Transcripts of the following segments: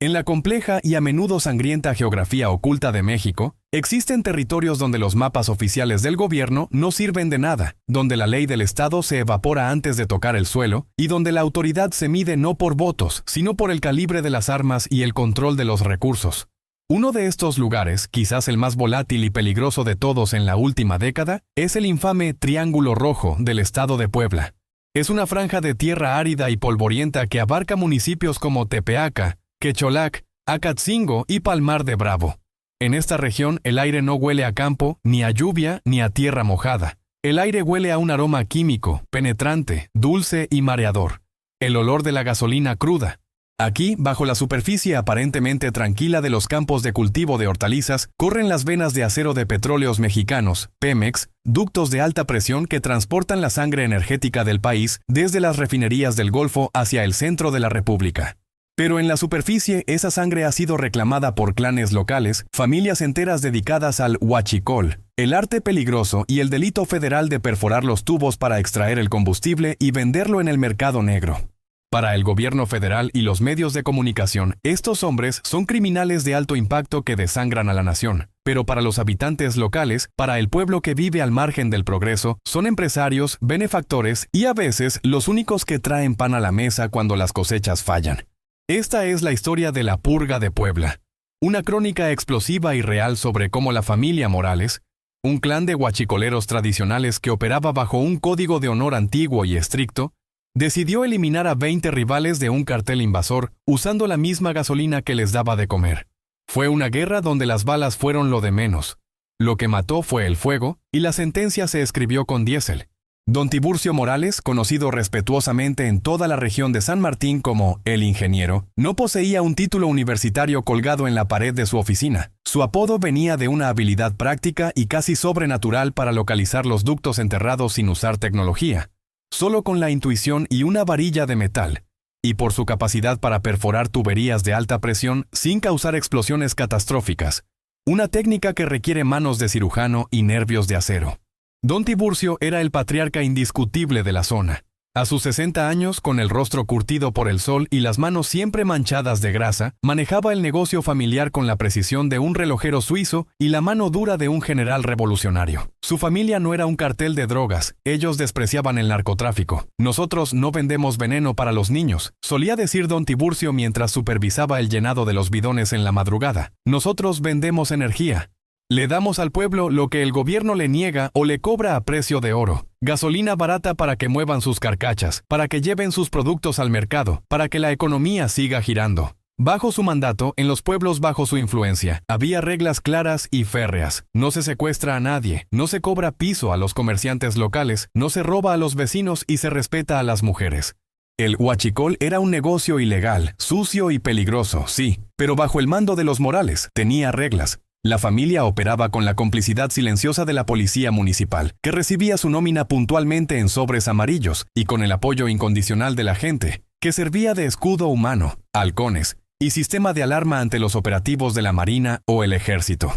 En la compleja y a menudo sangrienta geografía oculta de México, existen territorios donde los mapas oficiales del gobierno no sirven de nada, donde la ley del Estado se evapora antes de tocar el suelo, y donde la autoridad se mide no por votos, sino por el calibre de las armas y el control de los recursos. Uno de estos lugares, quizás el más volátil y peligroso de todos en la última década, es el infame Triángulo Rojo del estado de Puebla. Es una franja de tierra árida y polvorienta que abarca municipios como Tepeaca, Quecholac, Acatzingo y Palmar de Bravo. En esta región el aire no huele a campo, ni a lluvia, ni a tierra mojada. El aire huele a un aroma químico, penetrante, dulce y mareador. El olor de la gasolina cruda. Aquí, bajo la superficie aparentemente tranquila de los campos de cultivo de hortalizas, corren las venas de acero de Petróleos Mexicanos, Pemex, ductos de alta presión que transportan la sangre energética del país desde las refinerías del Golfo hacia el centro de la República. Pero en la superficie esa sangre ha sido reclamada por clanes locales, familias enteras dedicadas al huachicol, el arte peligroso y el delito federal de perforar los tubos para extraer el combustible y venderlo en el mercado negro. Para el gobierno federal y los medios de comunicación, estos hombres son criminales de alto impacto que desangran a la nación. Pero para los habitantes locales, para el pueblo que vive al margen del progreso, son empresarios, benefactores y a veces los únicos que traen pan a la mesa cuando las cosechas fallan. Esta es la historia de la Purga de Puebla, una crónica explosiva y real sobre cómo la familia Morales, un clan de huachicoleros tradicionales que operaba bajo un código de honor antiguo y estricto, decidió eliminar a 20 rivales de un cartel invasor usando la misma gasolina que les daba de comer. Fue una guerra donde las balas fueron lo de menos. Lo que mató fue el fuego y la sentencia se escribió con diésel. Don Tiburcio Morales, conocido respetuosamente en toda la región de San Martín como el ingeniero, no poseía un título universitario colgado en la pared de su oficina. Su apodo venía de una habilidad práctica y casi sobrenatural para localizar los ductos enterrados sin usar tecnología, solo con la intuición y una varilla de metal, y por su capacidad para perforar tuberías de alta presión sin causar explosiones catastróficas, una técnica que requiere manos de cirujano y nervios de acero. Don Tiburcio era el patriarca indiscutible de la zona. A sus 60 años, con el rostro curtido por el sol y las manos siempre manchadas de grasa, manejaba el negocio familiar con la precisión de un relojero suizo y la mano dura de un general revolucionario. Su familia no era un cartel de drogas, ellos despreciaban el narcotráfico. Nosotros no vendemos veneno para los niños, solía decir don Tiburcio mientras supervisaba el llenado de los bidones en la madrugada. Nosotros vendemos energía. Le damos al pueblo lo que el gobierno le niega o le cobra a precio de oro. Gasolina barata para que muevan sus carcachas, para que lleven sus productos al mercado, para que la economía siga girando. Bajo su mandato, en los pueblos bajo su influencia, había reglas claras y férreas. No se secuestra a nadie, no se cobra piso a los comerciantes locales, no se roba a los vecinos y se respeta a las mujeres. El huachicol era un negocio ilegal, sucio y peligroso, sí, pero bajo el mando de los Morales tenía reglas. La familia operaba con la complicidad silenciosa de la policía municipal, que recibía su nómina puntualmente en sobres amarillos y con el apoyo incondicional de la gente, que servía de escudo humano, halcones y sistema de alarma ante los operativos de la Marina o el Ejército.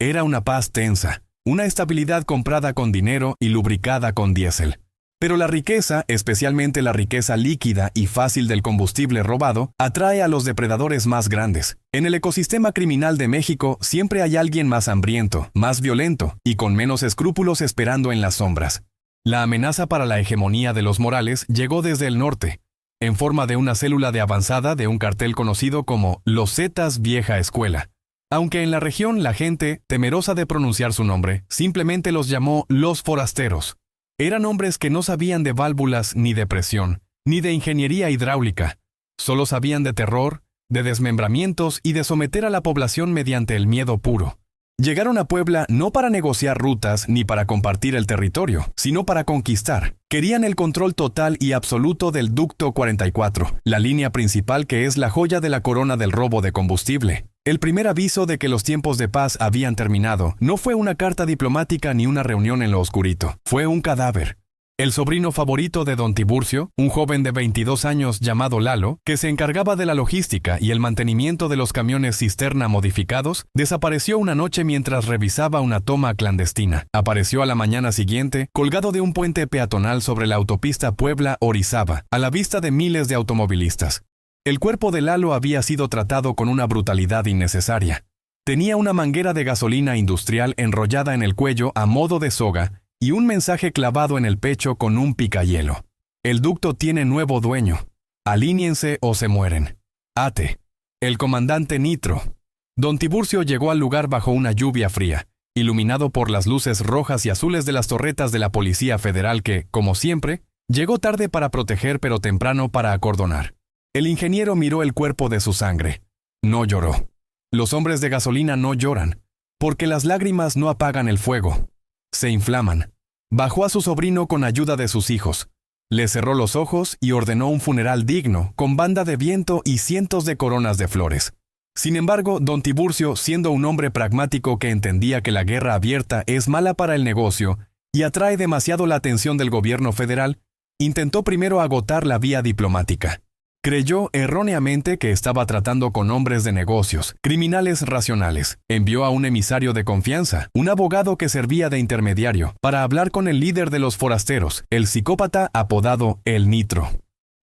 Era una paz tensa, una estabilidad comprada con dinero y lubricada con diésel. Pero la riqueza, especialmente la riqueza líquida y fácil del combustible robado, atrae a los depredadores más grandes. En el ecosistema criminal de México siempre hay alguien más hambriento, más violento y con menos escrúpulos esperando en las sombras. La amenaza para la hegemonía de los Morales llegó desde el norte, en forma de una célula de avanzada de un cartel conocido como Los Zetas Vieja Escuela. Aunque en la región la gente, temerosa de pronunciar su nombre, simplemente los llamó Los Forasteros. Eran hombres que no sabían de válvulas ni de presión, ni de ingeniería hidráulica. Solo sabían de terror, de desmembramientos y de someter a la población mediante el miedo puro. Llegaron a Puebla no para negociar rutas ni para compartir el territorio, sino para conquistar. Querían el control total y absoluto del Ducto 44, la línea principal que es la joya de la corona del robo de combustible. El primer aviso de que los tiempos de paz habían terminado no fue una carta diplomática ni una reunión en lo oscurito, fue un cadáver. El sobrino favorito de don Tiburcio, un joven de 22 años llamado Lalo, que se encargaba de la logística y el mantenimiento de los camiones cisterna modificados, desapareció una noche mientras revisaba una toma clandestina. Apareció a la mañana siguiente, colgado de un puente peatonal sobre la autopista Puebla-Orizaba, a la vista de miles de automovilistas. El cuerpo de Lalo había sido tratado con una brutalidad innecesaria. Tenía una manguera de gasolina industrial enrollada en el cuello a modo de soga y un mensaje clavado en el pecho con un picahielo. El ducto tiene nuevo dueño. Alíñense o se mueren. Ate. El comandante Nitro. Don Tiburcio llegó al lugar bajo una lluvia fría, iluminado por las luces rojas y azules de las torretas de la Policía Federal que, como siempre, llegó tarde para proteger pero temprano para acordonar. El ingeniero miró el cuerpo de su sangre. No lloró. Los hombres de gasolina no lloran, porque las lágrimas no apagan el fuego. Se inflaman. Bajó a su sobrino con ayuda de sus hijos. Le cerró los ojos y ordenó un funeral digno, con banda de viento y cientos de coronas de flores. Sin embargo, don Tiburcio, siendo un hombre pragmático que entendía que la guerra abierta es mala para el negocio y atrae demasiado la atención del gobierno federal, intentó primero agotar la vía diplomática. Creyó erróneamente que estaba tratando con hombres de negocios, criminales racionales. Envió a un emisario de confianza, un abogado que servía de intermediario, para hablar con el líder de los forasteros, el psicópata apodado El Nitro.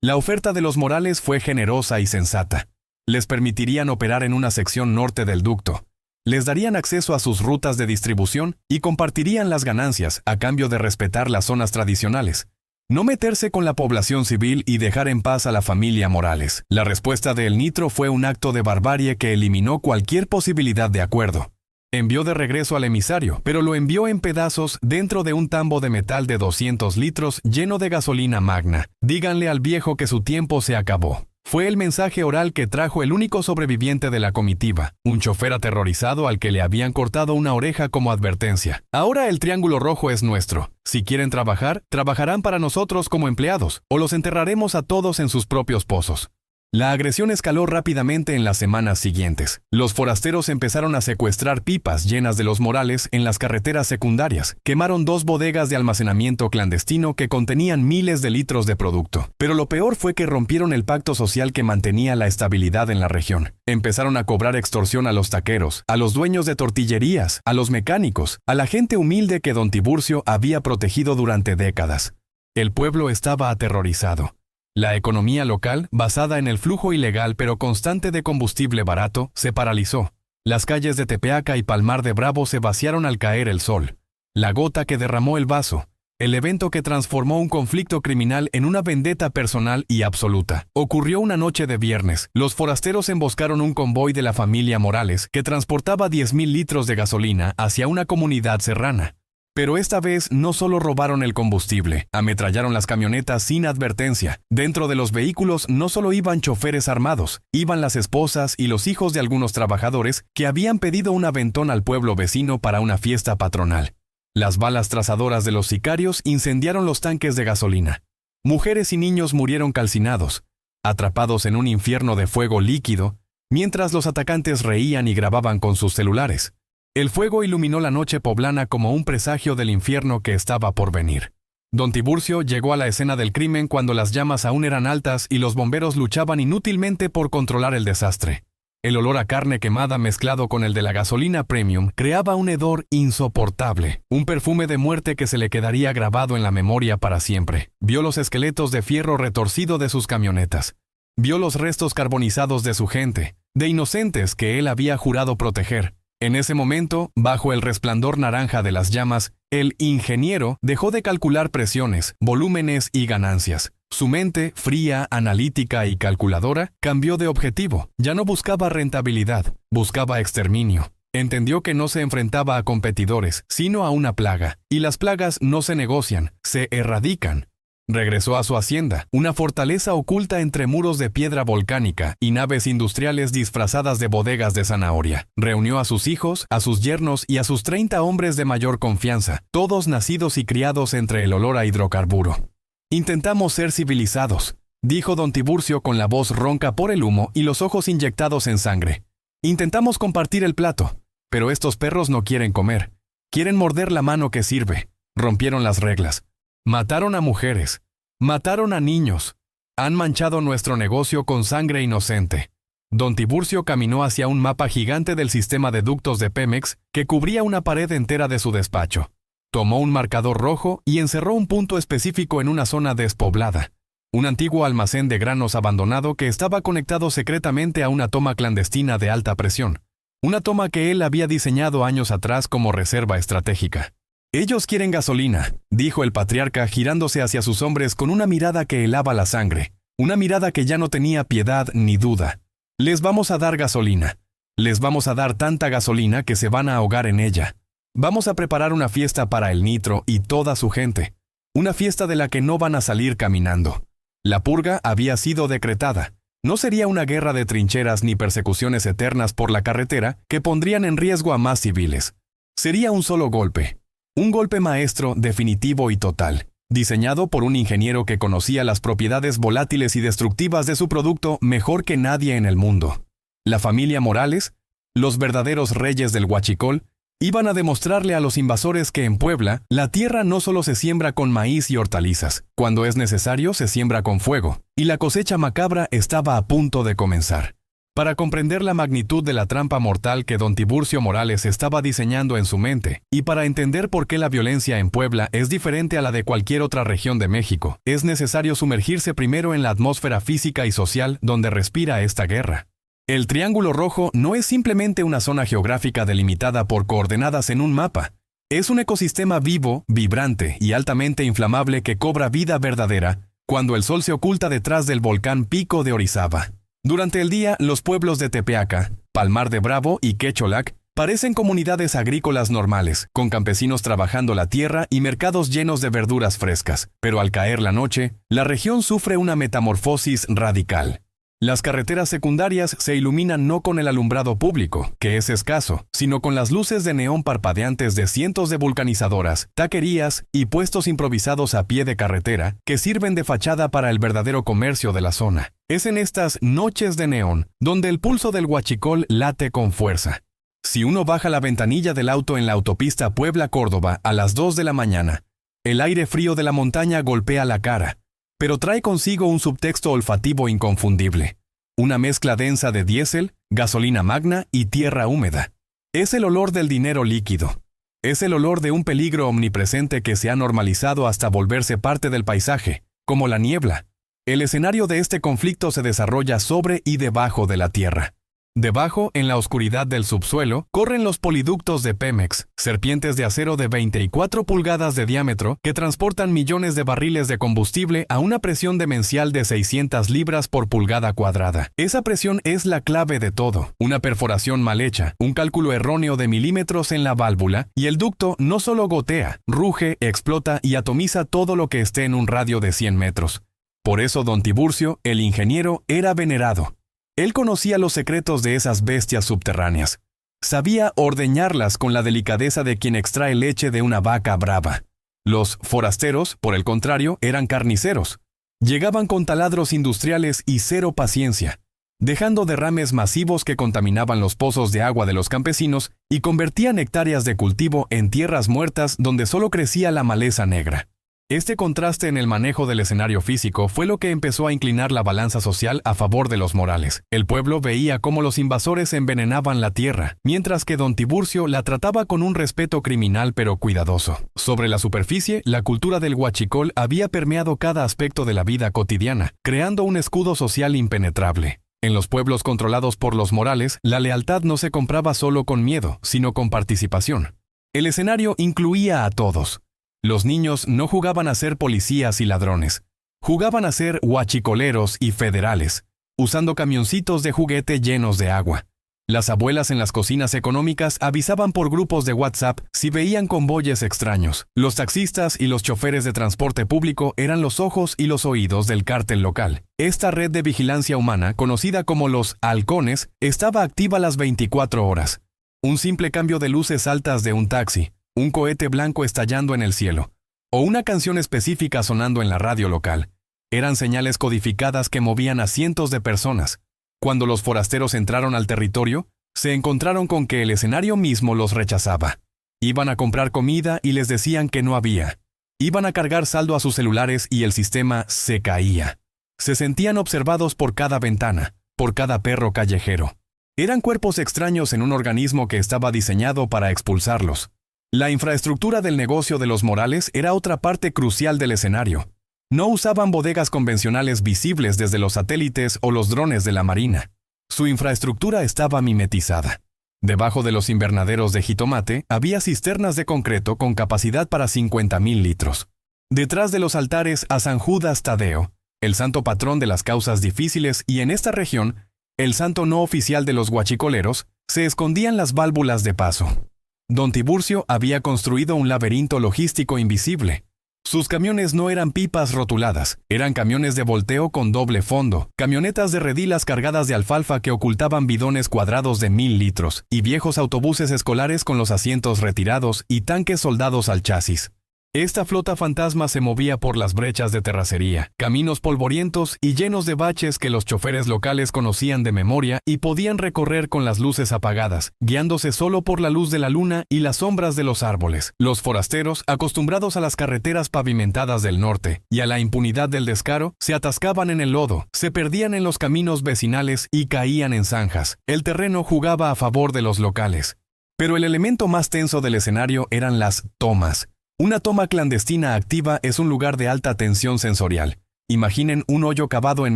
La oferta de los Morales fue generosa y sensata. Les permitirían operar en una sección norte del ducto. Les darían acceso a sus rutas de distribución y compartirían las ganancias a cambio de respetar las zonas tradicionales. No meterse con la población civil y dejar en paz a la familia Morales. La respuesta de El Nitro fue un acto de barbarie que eliminó cualquier posibilidad de acuerdo. Envió de regreso al emisario, pero lo envió en pedazos dentro de un tambo de metal de 200 litros lleno de gasolina magna. Díganle al viejo que su tiempo se acabó. Fue el mensaje oral que trajo el único sobreviviente de la comitiva, un chofer aterrorizado al que le habían cortado una oreja como advertencia. Ahora el Triángulo Rojo es nuestro. Si quieren trabajar, trabajarán para nosotros como empleados, o los enterraremos a todos en sus propios pozos. La agresión escaló rápidamente en las semanas siguientes. Los forasteros empezaron a secuestrar pipas llenas de los Morales en las carreteras secundarias. Quemaron 2 bodegas de almacenamiento clandestino que contenían miles de litros de producto. Pero lo peor fue que rompieron el pacto social que mantenía la estabilidad en la región. Empezaron a cobrar extorsión a los taqueros, a los dueños de tortillerías, a los mecánicos, a la gente humilde que don Tiburcio había protegido durante décadas. El pueblo estaba aterrorizado. La economía local, basada en el flujo ilegal pero constante de combustible barato, se paralizó. Las calles de Tepeaca y Palmar de Bravo se vaciaron al caer el sol. La gota que derramó el vaso. El evento que transformó un conflicto criminal en una vendetta personal y absoluta. Ocurrió una noche de viernes. Los forasteros emboscaron un convoy de la familia Morales que transportaba 10,000 litros de gasolina hacia una comunidad serrana. Pero esta vez no solo robaron el combustible, ametrallaron las camionetas sin advertencia. Dentro de los vehículos no solo iban choferes armados, iban las esposas y los hijos de algunos trabajadores que habían pedido un aventón al pueblo vecino para una fiesta patronal. Las balas trazadoras de los sicarios incendiaron los tanques de gasolina. Mujeres y niños murieron calcinados, atrapados en un infierno de fuego líquido, mientras los atacantes reían y grababan con sus celulares. El fuego iluminó la noche poblana como un presagio del infierno que estaba por venir. Don Tiburcio llegó a la escena del crimen cuando las llamas aún eran altas y los bomberos luchaban inútilmente por controlar el desastre. El olor a carne quemada mezclado con el de la gasolina premium creaba un hedor insoportable, un perfume de muerte que se le quedaría grabado en la memoria para siempre. Vio los esqueletos de fierro retorcido de sus camionetas. Vio los restos carbonizados de su gente, de inocentes que él había jurado proteger. En ese momento, bajo el resplandor naranja de las llamas, el ingeniero dejó de calcular presiones, volúmenes y ganancias. Su mente, fría, analítica y calculadora, cambió de objetivo. Ya no buscaba rentabilidad, buscaba exterminio. Entendió que no se enfrentaba a competidores, sino a una plaga. Y las plagas no se negocian, se erradican. Regresó a su hacienda, una fortaleza oculta entre muros de piedra volcánica y naves industriales disfrazadas de bodegas de zanahoria. Reunió a sus hijos, a sus yernos y a sus 30 hombres de mayor confianza, todos nacidos y criados entre el olor a hidrocarburo. «Intentamos ser civilizados», dijo don Tiburcio con la voz ronca por el humo y los ojos inyectados en sangre. «Intentamos compartir el plato, pero estos perros no quieren comer. Quieren morder la mano que sirve. Rompieron las reglas. Mataron a mujeres, mataron a niños, han manchado nuestro negocio con sangre inocente». Don Tiburcio caminó hacia un mapa gigante del sistema de ductos de Pemex que cubría una pared entera de su despacho. Tomó un marcador rojo y encerró un punto específico en una zona despoblada. un antiguo almacén de granos abandonado que estaba conectado secretamente a una toma clandestina de alta presión, una toma que él había diseñado años atrás como reserva estratégica. «Ellos quieren gasolina», dijo el patriarca girándose hacia sus hombres con una mirada que helaba la sangre, una mirada que ya no tenía piedad ni duda. «Les vamos a dar gasolina. Les vamos a dar tanta gasolina que se van a ahogar en ella. Vamos a preparar una fiesta para el Nitro y toda su gente. Una fiesta de la que no van a salir caminando». La purga había sido decretada. No sería una guerra de trincheras ni persecuciones eternas por la carretera que pondrían en riesgo a más civiles. Sería un solo golpe. Un golpe maestro, definitivo y total, diseñado por un ingeniero que conocía las propiedades volátiles y destructivas de su producto mejor que nadie en el mundo. La familia Morales, los verdaderos reyes del huachicol, iban a demostrarle a los invasores que en Puebla la tierra no solo se siembra con maíz y hortalizas, cuando es necesario se siembra con fuego, y la cosecha macabra estaba a punto de comenzar. Para comprender la magnitud de la trampa mortal que don Tiburcio Morales estaba diseñando en su mente, y para entender por qué la violencia en Puebla es diferente a la de cualquier otra región de México, es necesario sumergirse primero en la atmósfera física y social donde respira esta guerra. El Triángulo Rojo no es simplemente una zona geográfica delimitada por coordenadas en un mapa. Es un ecosistema vivo, vibrante y altamente inflamable que cobra vida verdadera cuando el sol se oculta detrás del volcán Pico de Orizaba. Durante el día, los pueblos de Tepeaca, Palmar de Bravo y Quecholac parecen comunidades agrícolas normales, con campesinos trabajando la tierra y mercados llenos de verduras frescas. Pero al caer la noche, la región sufre una metamorfosis radical. Las carreteras secundarias se iluminan no con el alumbrado público, que es escaso, sino con las luces de neón parpadeantes de cientos de vulcanizadoras, taquerías y puestos improvisados a pie de carretera que sirven de fachada para el verdadero comercio de la zona. Es en estas noches de neón donde el pulso del huachicol late con fuerza. Si uno baja la ventanilla del auto en la autopista Puebla-Córdoba a las 2 de la mañana, el aire frío de la montaña golpea la cara, pero trae consigo un subtexto olfativo inconfundible. Una mezcla densa de diésel, gasolina magna y tierra húmeda. Es el olor del dinero líquido. Es el olor de un peligro omnipresente que se ha normalizado hasta volverse parte del paisaje, como la niebla. El escenario de este conflicto se desarrolla sobre y debajo de la tierra. Debajo, en la oscuridad del subsuelo, corren los poliductos de Pemex, serpientes de acero de 24 pulgadas de diámetro que transportan millones de barriles de combustible a una presión demencial de 600 libras por pulgada cuadrada. Esa presión es la clave de todo. Una perforación mal hecha, un cálculo erróneo de milímetros en la válvula, y el ducto no solo gotea, ruge, explota y atomiza todo lo que esté en un radio de 100 metros. Por eso don Tiburcio, el ingeniero, era venerado. Él conocía los secretos de esas bestias subterráneas. Sabía ordeñarlas con la delicadeza de quien extrae leche de una vaca brava. Los forasteros, por el contrario, eran carniceros. Llegaban con taladros industriales y cero paciencia, dejando derrames masivos que contaminaban los pozos de agua de los campesinos y convertían hectáreas de cultivo en tierras muertas donde solo crecía la maleza negra. Este contraste en el manejo del escenario físico fue lo que empezó a inclinar la balanza social a favor de los Morales. El pueblo veía cómo los invasores envenenaban la tierra, mientras que don Tiburcio la trataba con un respeto criminal pero cuidadoso. Sobre la superficie, la cultura del huachicol había permeado cada aspecto de la vida cotidiana, creando un escudo social impenetrable. En los pueblos controlados por los Morales, la lealtad no se compraba solo con miedo, sino con participación. El escenario incluía a todos. Los niños no jugaban a ser policías y ladrones. Jugaban a ser huachicoleros y federales, usando camioncitos de juguete llenos de agua. Las abuelas en las cocinas económicas avisaban por grupos de WhatsApp si veían convoyes extraños. Los taxistas y los choferes de transporte público eran los ojos y los oídos del cártel local. Esta red de vigilancia humana, conocida como los halcones, estaba activa las 24 horas. Un simple cambio de luces altas de un taxi, un cohete blanco estallando en el cielo, o una canción específica sonando en la radio local. Eran señales codificadas que movían a cientos de personas. Cuando los forasteros entraron al territorio, se encontraron con que el escenario mismo los rechazaba. Iban a comprar comida y les decían que no había. Iban a cargar saldo a sus celulares y el sistema se caía. Se sentían observados por cada ventana, por cada perro callejero. Eran cuerpos extraños en un organismo que estaba diseñado para expulsarlos. La infraestructura del negocio de los Morales era otra parte crucial del escenario. No usaban bodegas convencionales visibles desde los satélites o los drones de la Marina. Su infraestructura estaba mimetizada. Debajo de los invernaderos de jitomate había cisternas de concreto con capacidad para 50,000 litros. Detrás de los altares a San Judas Tadeo, el santo patrón de las causas difíciles, y en esta región, el santo no oficial de los guachicoleros, se escondían las válvulas de paso. Don Tiburcio había construido un laberinto logístico invisible. Sus camiones no eran pipas rotuladas, eran camiones de volteo con doble fondo, camionetas de redilas cargadas de alfalfa que ocultaban bidones cuadrados de 1,000 litros, y viejos autobuses escolares con los asientos retirados y tanques soldados al chasis. Esta flota fantasma se movía por las brechas de terracería, caminos polvorientos y llenos de baches que los choferes locales conocían de memoria y podían recorrer con las luces apagadas, guiándose solo por la luz de la luna y las sombras de los árboles. Los forasteros, acostumbrados a las carreteras pavimentadas del norte y a la impunidad del descaro, se atascaban en el lodo, se perdían en los caminos vecinales y caían en zanjas. El terreno jugaba a favor de los locales. Pero el elemento más tenso del escenario eran las tomas. Una toma clandestina activa es un lugar de alta tensión sensorial. Imaginen un hoyo cavado en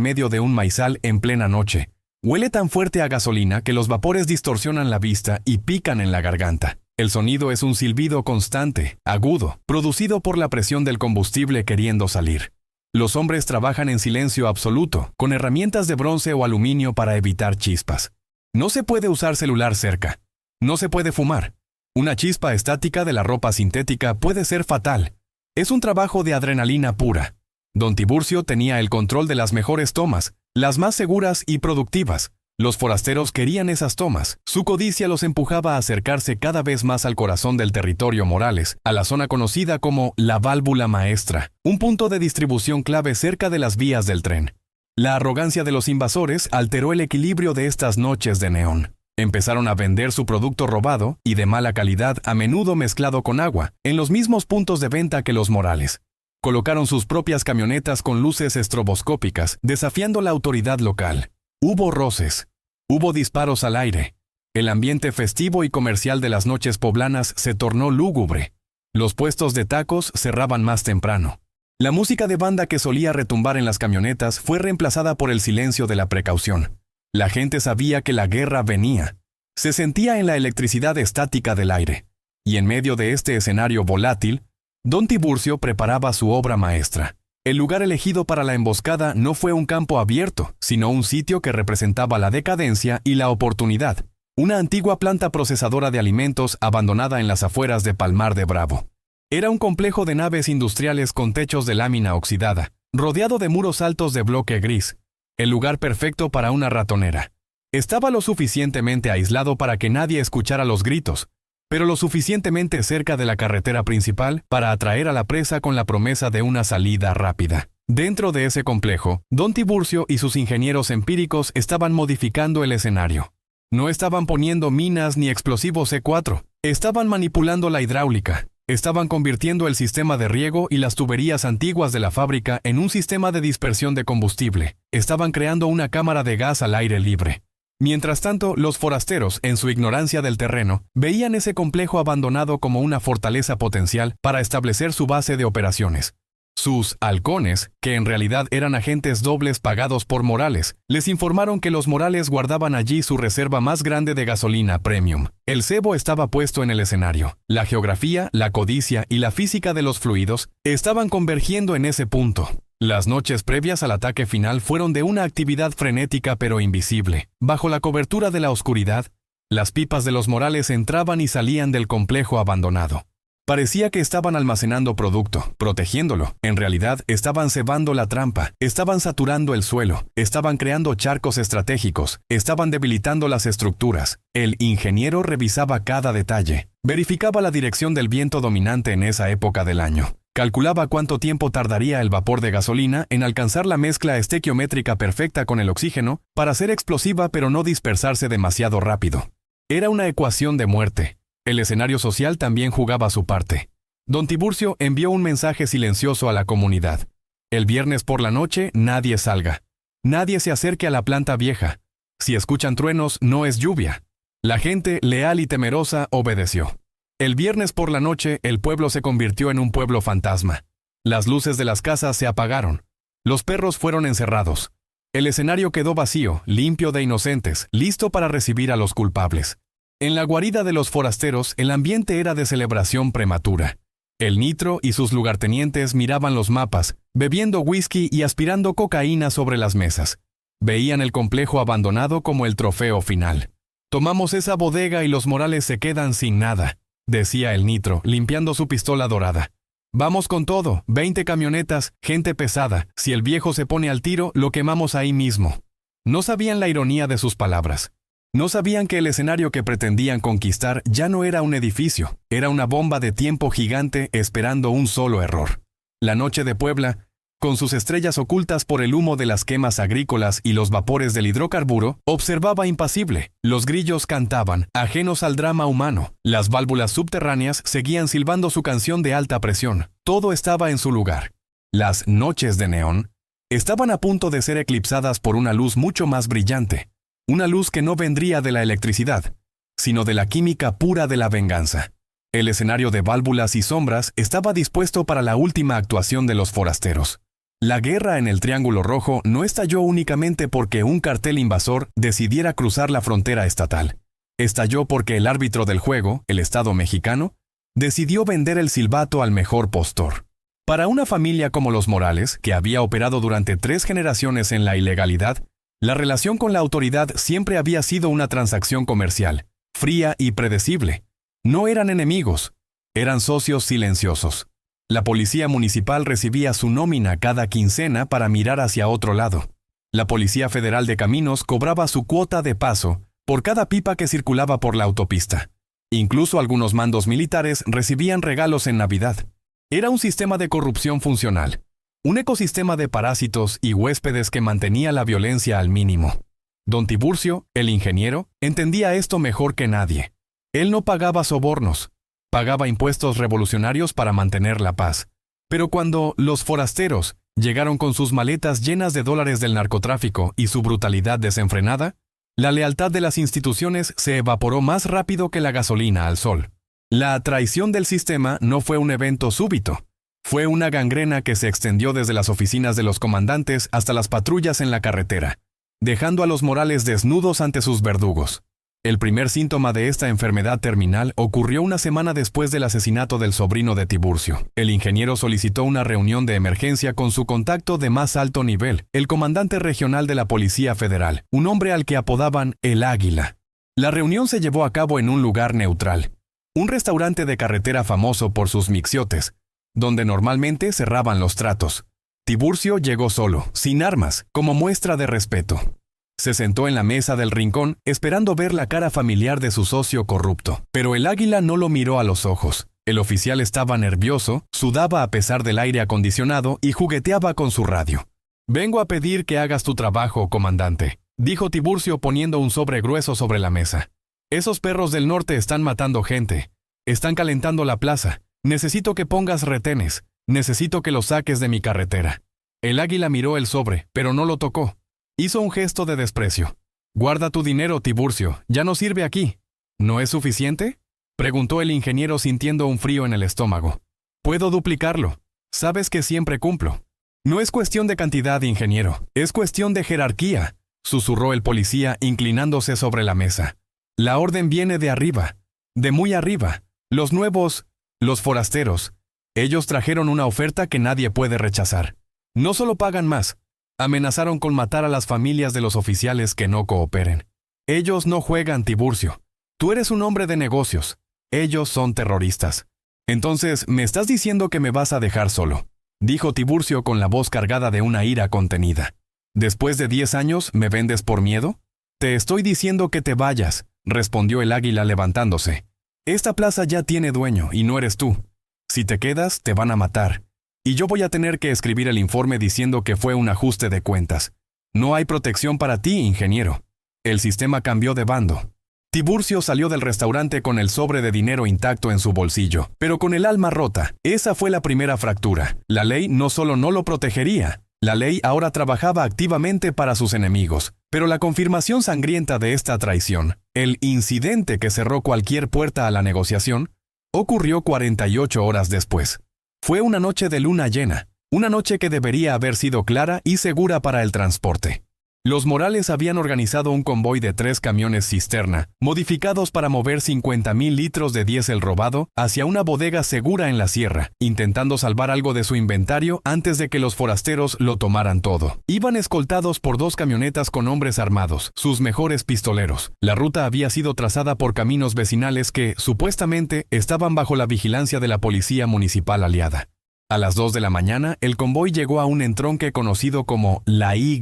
medio de un maizal en plena noche. Huele tan fuerte a gasolina que los vapores distorsionan la vista y pican en la garganta. El sonido es un silbido constante, agudo, producido por la presión del combustible queriendo salir. Los hombres trabajan en silencio absoluto, con herramientas de bronce o aluminio para evitar chispas. No se puede usar celular cerca. No se puede fumar. Una chispa estática de la ropa sintética puede ser fatal. Es un trabajo de adrenalina pura. Don Tiburcio tenía el control de las mejores tomas, las más seguras y productivas. Los forasteros querían esas tomas. Su codicia los empujaba a acercarse cada vez más al corazón del territorio Morales, a la zona conocida como la válvula maestra, un punto de distribución clave cerca de las vías del tren. La arrogancia de los invasores alteró el equilibrio de estas noches de neón. Empezaron a vender su producto robado y de mala calidad, a menudo mezclado con agua, en los mismos puntos de venta que los Morales. Colocaron sus propias camionetas con luces estroboscópicas, desafiando la autoridad local. Hubo roces. Hubo disparos al aire. El ambiente festivo y comercial de las noches poblanas se tornó lúgubre. Los puestos de tacos cerraban más temprano. La música de banda que solía retumbar en las camionetas fue reemplazada por el silencio de la precaución. La gente sabía que la guerra venía. Se sentía en la electricidad estática del aire. Y en medio de este escenario volátil, Don Tiburcio preparaba su obra maestra. El lugar elegido para la emboscada no fue un campo abierto, sino un sitio que representaba la decadencia y la oportunidad. Una antigua planta procesadora de alimentos abandonada en las afueras de Palmar de Bravo. Era un complejo de naves industriales con techos de lámina oxidada, rodeado de muros altos de bloque gris. El lugar perfecto para una ratonera. Estaba lo suficientemente aislado para que nadie escuchara los gritos, pero lo suficientemente cerca de la carretera principal para atraer a la presa con la promesa de una salida rápida. Dentro de ese complejo, Don Tiburcio y sus ingenieros empíricos estaban modificando el escenario. No estaban poniendo minas ni explosivos C4, estaban manipulando la hidráulica. Estaban convirtiendo el sistema de riego y las tuberías antiguas de la fábrica en un sistema de dispersión de combustible. Estaban creando una cámara de gas al aire libre. Mientras tanto, los forasteros, en su ignorancia del terreno, veían ese complejo abandonado como una fortaleza potencial para establecer su base de operaciones. Sus halcones, que en realidad eran agentes dobles pagados por Morales, les informaron que los Morales guardaban allí su reserva más grande de gasolina premium. El cebo estaba puesto en el escenario. La geografía, la codicia y la física de los fluidos estaban convergiendo en ese punto. Las noches previas al ataque final fueron de una actividad frenética pero invisible. Bajo la cobertura de la oscuridad, las pipas de los Morales entraban y salían del complejo abandonado. Parecía que estaban almacenando producto, protegiéndolo. En realidad, estaban cebando la trampa, estaban saturando el suelo, estaban creando charcos estratégicos, estaban debilitando las estructuras. El ingeniero revisaba cada detalle, verificaba la dirección del viento dominante en esa época del año. Calculaba cuánto tiempo tardaría el vapor de gasolina en alcanzar la mezcla estequiométrica perfecta con el oxígeno para ser explosiva pero no dispersarse demasiado rápido. Era una ecuación de muerte. El escenario social también jugaba su parte. Don Tiburcio envió un mensaje silencioso a la comunidad. El viernes por la noche nadie salga. Nadie se acerque a la planta vieja. Si escuchan truenos, no es lluvia. La gente, leal y temerosa, obedeció. El viernes por la noche, el pueblo se convirtió en un pueblo fantasma. Las luces de las casas se apagaron. Los perros fueron encerrados. El escenario quedó vacío, limpio de inocentes, listo para recibir a los culpables. En la guarida de los forasteros, el ambiente era de celebración prematura. El Nitro y sus lugartenientes miraban los mapas, bebiendo whisky y aspirando cocaína sobre las mesas. Veían el complejo abandonado como el trofeo final. «Tomamos esa bodega y los Morales se quedan sin nada», decía el Nitro, limpiando su pistola dorada. «Vamos con todo, 20 camionetas, gente pesada. Si el viejo se pone al tiro, lo quemamos ahí mismo». No sabían la ironía de sus palabras. No sabían que el escenario que pretendían conquistar ya no era un edificio, era una bomba de tiempo gigante esperando un solo error. La noche de Puebla, con sus estrellas ocultas por el humo de las quemas agrícolas y los vapores del hidrocarburo, observaba impasible. Los grillos cantaban, ajenos al drama humano. Las válvulas subterráneas seguían silbando su canción de alta presión. Todo estaba en su lugar. Las noches de neón estaban a punto de ser eclipsadas por una luz mucho más brillante. Una luz que no vendría de la electricidad, sino de la química pura de la venganza. El escenario de válvulas y sombras estaba dispuesto para la última actuación de los forasteros. La guerra en el Triángulo Rojo no estalló únicamente porque un cartel invasor decidiera cruzar la frontera estatal. Estalló porque el árbitro del juego, el Estado mexicano, decidió vender el silbato al mejor postor. Para una familia como los Morales, que había operado durante 3 generaciones en la ilegalidad, la relación con la autoridad siempre había sido una transacción comercial, fría y predecible. No eran enemigos, eran socios silenciosos. La policía municipal recibía su nómina cada quincena para mirar hacia otro lado. La Policía Federal de Caminos cobraba su cuota de paso por cada pipa que circulaba por la autopista. Incluso algunos mandos militares recibían regalos en Navidad. Era un sistema de corrupción funcional. Un ecosistema de parásitos y huéspedes que mantenía la violencia al mínimo. Don Tiburcio, el ingeniero, entendía esto mejor que nadie. Él no pagaba sobornos, pagaba impuestos revolucionarios para mantener la paz. Pero cuando los forasteros llegaron con sus maletas llenas de dólares del narcotráfico y su brutalidad desenfrenada, la lealtad de las instituciones se evaporó más rápido que la gasolina al sol. La traición del sistema no fue un evento súbito. Fue una gangrena que se extendió desde las oficinas de los comandantes hasta las patrullas en la carretera, dejando a los Morales desnudos ante sus verdugos. El primer síntoma de esta enfermedad terminal ocurrió una semana después del asesinato del sobrino de Tiburcio. El ingeniero solicitó una reunión de emergencia con su contacto de más alto nivel, el comandante regional de la Policía Federal, un hombre al que apodaban el Águila. La reunión se llevó a cabo en un lugar neutral, un restaurante de carretera famoso por sus mixiotes, donde normalmente cerraban los tratos. Tiburcio llegó solo, sin armas, como muestra de respeto. Se sentó en la mesa del rincón, esperando ver la cara familiar de su socio corrupto. Pero el Águila no lo miró a los ojos. El oficial estaba nervioso, sudaba a pesar del aire acondicionado y jugueteaba con su radio. «Vengo a pedir que hagas tu trabajo, comandante», dijo Tiburcio poniendo un sobre grueso sobre la mesa. «Esos perros del norte están matando gente. Están calentando la plaza. Necesito que pongas retenes. Necesito que los saques de mi carretera». El Águila miró el sobre, pero no lo tocó. Hizo un gesto de desprecio. «Guarda tu dinero, Tiburcio. Ya no sirve aquí». «¿No es suficiente?», preguntó el ingeniero sintiendo un frío en el estómago. «Puedo duplicarlo. Sabes que siempre cumplo». «No es cuestión de cantidad, ingeniero. Es cuestión de jerarquía», susurró el policía inclinándose sobre la mesa. «La orden viene de arriba. De muy arriba. Los nuevos... los forasteros. Ellos trajeron una oferta que nadie puede rechazar. No solo pagan más, amenazaron con matar a las familias de los oficiales que no cooperen. Ellos no juegan, Tiburcio. Tú eres un hombre de negocios. Ellos son terroristas. Entonces, ¿me estás diciendo que me vas a dejar solo?», dijo Tiburcio con la voz cargada de una ira contenida. «¿Después de 10 años me vendes por miedo?». «Te estoy diciendo que te vayas», respondió el Águila levantándose. «Esta plaza ya tiene dueño y no eres tú. Si te quedas, te van a matar. Y yo voy a tener que escribir el informe diciendo que fue un ajuste de cuentas. No hay protección para ti, ingeniero». El sistema cambió de bando. Tiburcio salió del restaurante con el sobre de dinero intacto en su bolsillo, pero con el alma rota. Esa fue la primera fractura. La ley no solo no lo protegería, la ley ahora trabajaba activamente para sus enemigos. Pero la confirmación sangrienta de esta traición, el incidente que cerró cualquier puerta a la negociación, ocurrió 48 horas después. Fue una noche de luna llena, una noche que debería haber sido clara y segura para el transporte. Los Morales habían organizado un convoy de 3 camiones cisterna, modificados para mover 50,000 litros de diésel robado hacia una bodega segura en la sierra, intentando salvar algo de su inventario antes de que los forasteros lo tomaran todo. Iban escoltados por 2 camionetas con hombres armados, sus mejores pistoleros. La ruta había sido trazada por caminos vecinales que, supuestamente, estaban bajo la vigilancia de la policía municipal aliada. A las 2 de la mañana, el convoy llegó a un entronque conocido como la Y.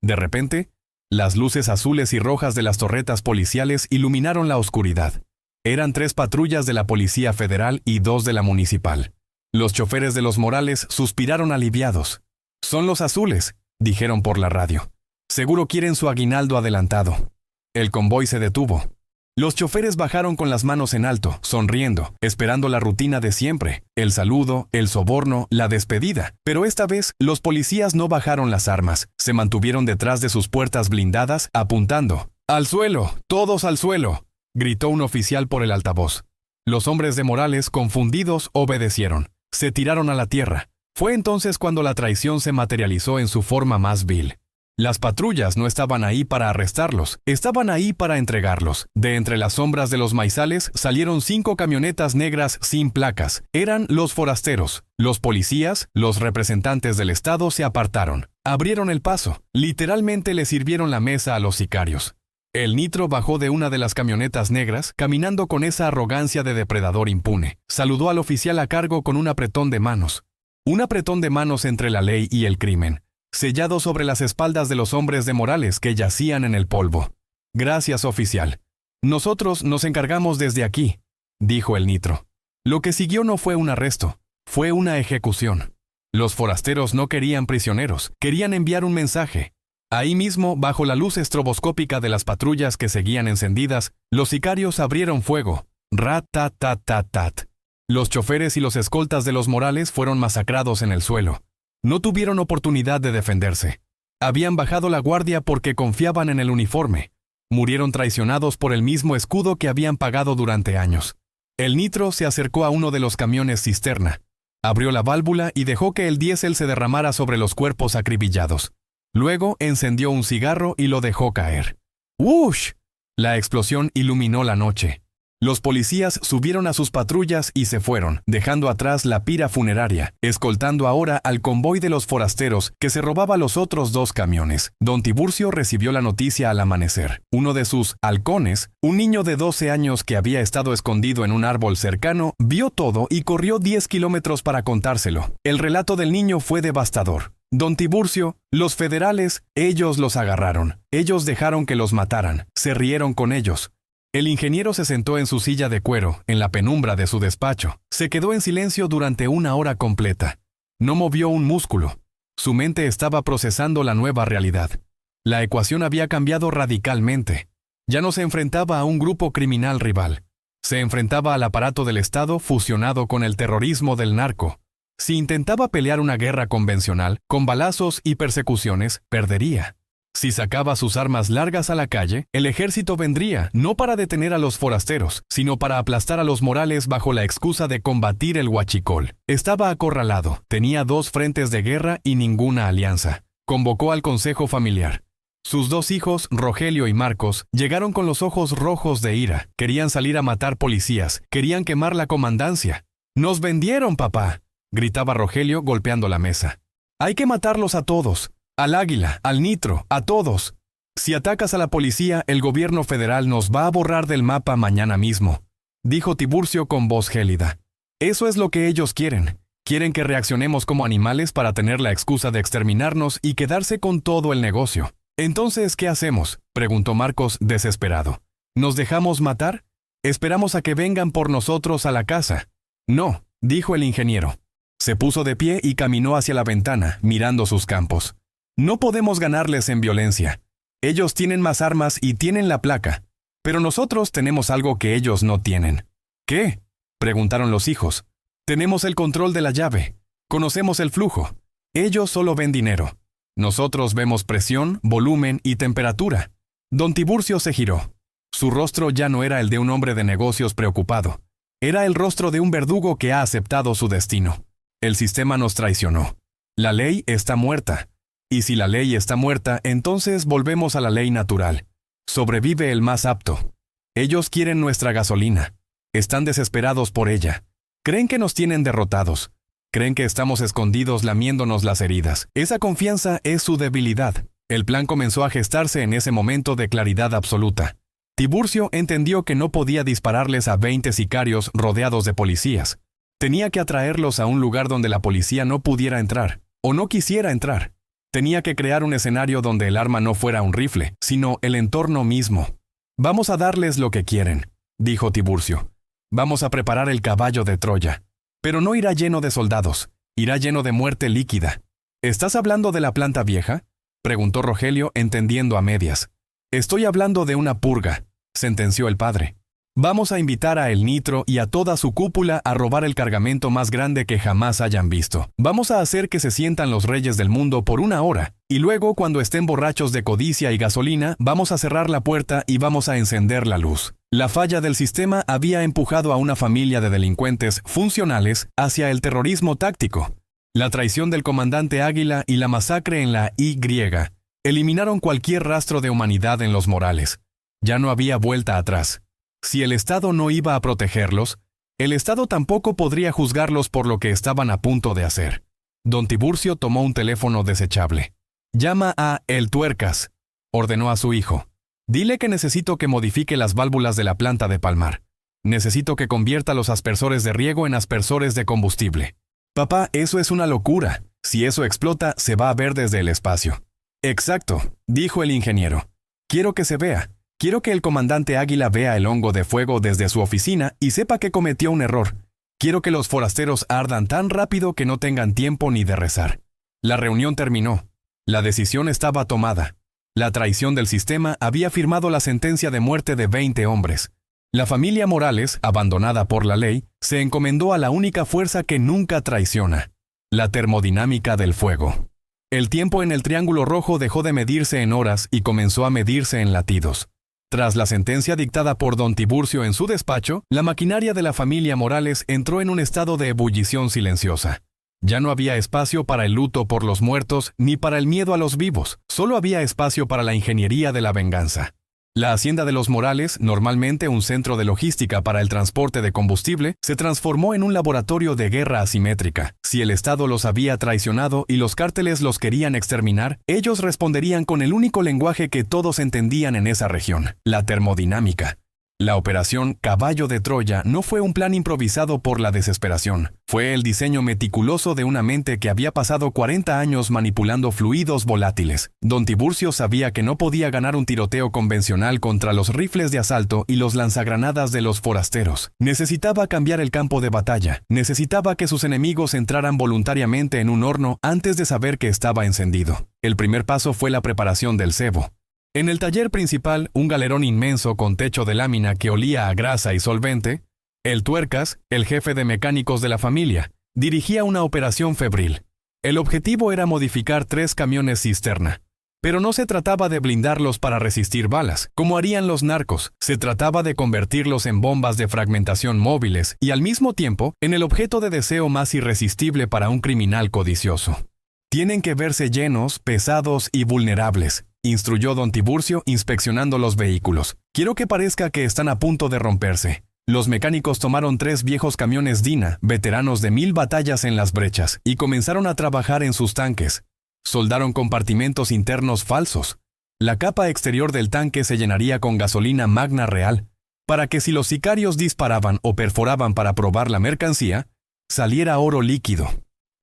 De repente, las luces azules y rojas de las torretas policiales iluminaron la oscuridad. Eran 3 patrullas de la Policía Federal y 2 de la municipal. Los choferes de los Morales suspiraron aliviados. «Son los azules», dijeron por la radio. «Seguro quieren su aguinaldo adelantado». El convoy se detuvo. Los choferes bajaron con las manos en alto, sonriendo, esperando la rutina de siempre, el saludo, el soborno, la despedida. Pero esta vez, los policías no bajaron las armas, se mantuvieron detrás de sus puertas blindadas, apuntando. «¡Al suelo! ¡Todos al suelo!», gritó un oficial por el altavoz. Los hombres de Morales, confundidos, obedecieron. Se tiraron a la tierra. Fue entonces cuando la traición se materializó en su forma más vil. Las patrullas no estaban ahí para arrestarlos, estaban ahí para entregarlos. De entre las sombras de los maizales salieron 5 camionetas negras sin placas. Eran los forasteros. Los policías, los representantes del Estado se apartaron. Abrieron el paso. Literalmente le sirvieron la mesa a los sicarios. El Nitro bajó de una de las camionetas negras, caminando con esa arrogancia de depredador impune. Saludó al oficial a cargo con un apretón de manos. Un apretón de manos entre la ley y el crimen, sellado sobre las espaldas de los hombres de Morales que yacían en el polvo. «Gracias, oficial. Nosotros nos encargamos desde aquí», dijo el Nitro. Lo que siguió no fue un arresto, fue una ejecución. Los forasteros no querían prisioneros, querían enviar un mensaje. Ahí mismo, bajo la luz estroboscópica de las patrullas que seguían encendidas, los sicarios abrieron fuego. Rat-tat-tat-tat-tat. Los choferes y los escoltas de los Morales fueron masacrados en el suelo. No tuvieron oportunidad de defenderse. Habían bajado la guardia porque confiaban en el uniforme. Murieron traicionados por el mismo escudo que habían pagado durante años. El Nitro se acercó a uno de los camiones cisterna. Abrió la válvula y dejó que el diésel se derramara sobre los cuerpos acribillados. Luego encendió un cigarro y lo dejó caer. ¡Wush! La explosión iluminó la noche. Los policías subieron a sus patrullas y se fueron, dejando atrás la pira funeraria, escoltando ahora al convoy de los forasteros que se robaba los otros 2 camiones. Don Tiburcio recibió la noticia al amanecer. Uno de sus halcones, un niño de 12 años que había estado escondido en un árbol cercano, vio todo y corrió 10 kilómetros para contárselo. El relato del niño fue devastador. Don Tiburcio, los federales, ellos los agarraron. Ellos dejaron que los mataran. Se rieron con ellos. El ingeniero se sentó en su silla de cuero, en la penumbra de su despacho. Se quedó en silencio durante 1 hora completa. No movió un músculo. Su mente estaba procesando la nueva realidad. La ecuación había cambiado radicalmente. Ya no se enfrentaba a un grupo criminal rival. Se enfrentaba al aparato del Estado fusionado con el terrorismo del narco. Si intentaba pelear una guerra convencional, con balazos y persecuciones, perdería. Si sacaba sus armas largas a la calle, el ejército vendría, no para detener a los forasteros, sino para aplastar a los Morales bajo la excusa de combatir el huachicol. Estaba acorralado, tenía 2 frentes de guerra y ninguna alianza. Convocó al consejo familiar. Sus 2 hijos, Rogelio y Marcos, llegaron con los ojos rojos de ira. Querían salir a matar policías, querían quemar la comandancia. «¡Nos vendieron, papá!», gritaba Rogelio golpeando la mesa. «Hay que matarlos a todos. Al Águila, al Nitro, a todos. Si atacas a la policía, el gobierno federal nos va a borrar del mapa mañana mismo», dijo Tiburcio con voz gélida. «Eso es lo que ellos quieren. Quieren que reaccionemos como animales para tener la excusa de exterminarnos y quedarse con todo el negocio». «Entonces, ¿qué hacemos?», preguntó Marcos desesperado. «¿Nos dejamos matar? ¿Esperamos a que vengan por nosotros a la casa?». «No», dijo el ingeniero. Se puso de pie y caminó hacia la ventana, mirando sus campos. «No podemos ganarles en violencia. Ellos tienen más armas y tienen la placa. Pero nosotros tenemos algo que ellos no tienen». «¿Qué?», preguntaron los hijos. «Tenemos el control de la llave. Conocemos el flujo. Ellos solo ven dinero. Nosotros vemos presión, volumen y temperatura». Don Tiburcio se giró. Su rostro ya no era el de un hombre de negocios preocupado. Era el rostro de un verdugo que ha aceptado su destino. El sistema nos traicionó. La ley está muerta. Y si la ley está muerta, entonces volvemos a la ley natural. Sobrevive el más apto. Ellos quieren nuestra gasolina. Están desesperados por ella. Creen que nos tienen derrotados. Creen que estamos escondidos lamiéndonos las heridas. Esa confianza es su debilidad. El plan comenzó a gestarse en ese momento de claridad absoluta. Tiburcio entendió que no podía dispararles a 20 sicarios rodeados de policías. Tenía que atraerlos a un lugar donde la policía no pudiera entrar, o no quisiera entrar. Tenía que crear un escenario donde el arma no fuera un rifle, sino el entorno mismo. «Vamos a darles lo que quieren», dijo Tiburcio. «Vamos a preparar el caballo de Troya. Pero no irá lleno de soldados, irá lleno de muerte líquida». «¿Estás hablando de la planta vieja?», preguntó Rogelio, entendiendo a medias. «Estoy hablando de una purga», sentenció el padre. «Vamos a invitar a El Nitro y a toda su cúpula a robar el cargamento más grande que jamás hayan visto. Vamos a hacer que se sientan los reyes del mundo por 1 hora, y luego, cuando estén borrachos de codicia y gasolina, vamos a cerrar la puerta y vamos a encender la luz». La falla del sistema había empujado a una familia de delincuentes funcionales hacia el terrorismo táctico. La traición del comandante Águila y la masacre en la Y eliminaron cualquier rastro de humanidad en los Morales. Ya no había vuelta atrás. Si el Estado no iba a protegerlos, el Estado tampoco podría juzgarlos por lo que estaban a punto de hacer. Don Tiburcio tomó un teléfono desechable. «Llama a El Tuercas», ordenó a su hijo. «Dile que necesito que modifique las válvulas de la planta de Palmar. Necesito que convierta los aspersores de riego en aspersores de combustible». «Papá, eso es una locura. Si eso explota, se va a ver desde el espacio». «Exacto», dijo el ingeniero. «Quiero que se vea. Quiero que el comandante Águila vea el hongo de fuego desde su oficina y sepa que cometió un error. Quiero que los forasteros ardan tan rápido que no tengan tiempo ni de rezar». La reunión terminó. La decisión estaba tomada. La traición del sistema había firmado la sentencia de muerte de 20 hombres. La familia Morales, abandonada por la ley, se encomendó a la única fuerza que nunca traiciona: la termodinámica del fuego. El tiempo en el Triángulo Rojo dejó de medirse en horas y comenzó a medirse en latidos. Tras la sentencia dictada por don Tiburcio en su despacho, la maquinaria de la familia Morales entró en un estado de ebullición silenciosa. Ya no había espacio para el luto por los muertos ni para el miedo a los vivos, solo había espacio para la ingeniería de la venganza. La hacienda de los Morales, normalmente un centro de logística para el transporte de combustible, se transformó en un laboratorio de guerra asimétrica. Si el Estado los había traicionado y los cárteles los querían exterminar, ellos responderían con el único lenguaje que todos entendían en esa región: la termodinámica. La operación Caballo de Troya no fue un plan improvisado por la desesperación. Fue el diseño meticuloso de una mente que había pasado 40 años manipulando fluidos volátiles. Don Tiburcio sabía que no podía ganar un tiroteo convencional contra los rifles de asalto y los lanzagranadas de los forasteros. Necesitaba cambiar el campo de batalla. Necesitaba que sus enemigos entraran voluntariamente en un horno antes de saber que estaba encendido. El primer paso fue la preparación del cebo. En el taller principal, un galerón inmenso con techo de lámina que olía a grasa y solvente, el Tuercas, el jefe de mecánicos de la familia, dirigía una operación febril. El objetivo era modificar 3 camiones cisterna. Pero no se trataba de blindarlos para resistir balas, como harían los narcos. Se trataba de convertirlos en bombas de fragmentación móviles y, al mismo tiempo, en el objeto de deseo más irresistible para un criminal codicioso. «Tienen que verse llenos, pesados y vulnerables», instruyó don Tiburcio inspeccionando los vehículos. «Quiero que parezca que están a punto de romperse». Los mecánicos tomaron 3 viejos camiones Dina, veteranos de 1000 batallas en las brechas, y comenzaron a trabajar en sus tanques. Soldaron compartimentos internos falsos. La capa exterior del tanque se llenaría con gasolina magna real, para que si los sicarios disparaban o perforaban para probar la mercancía, saliera oro líquido.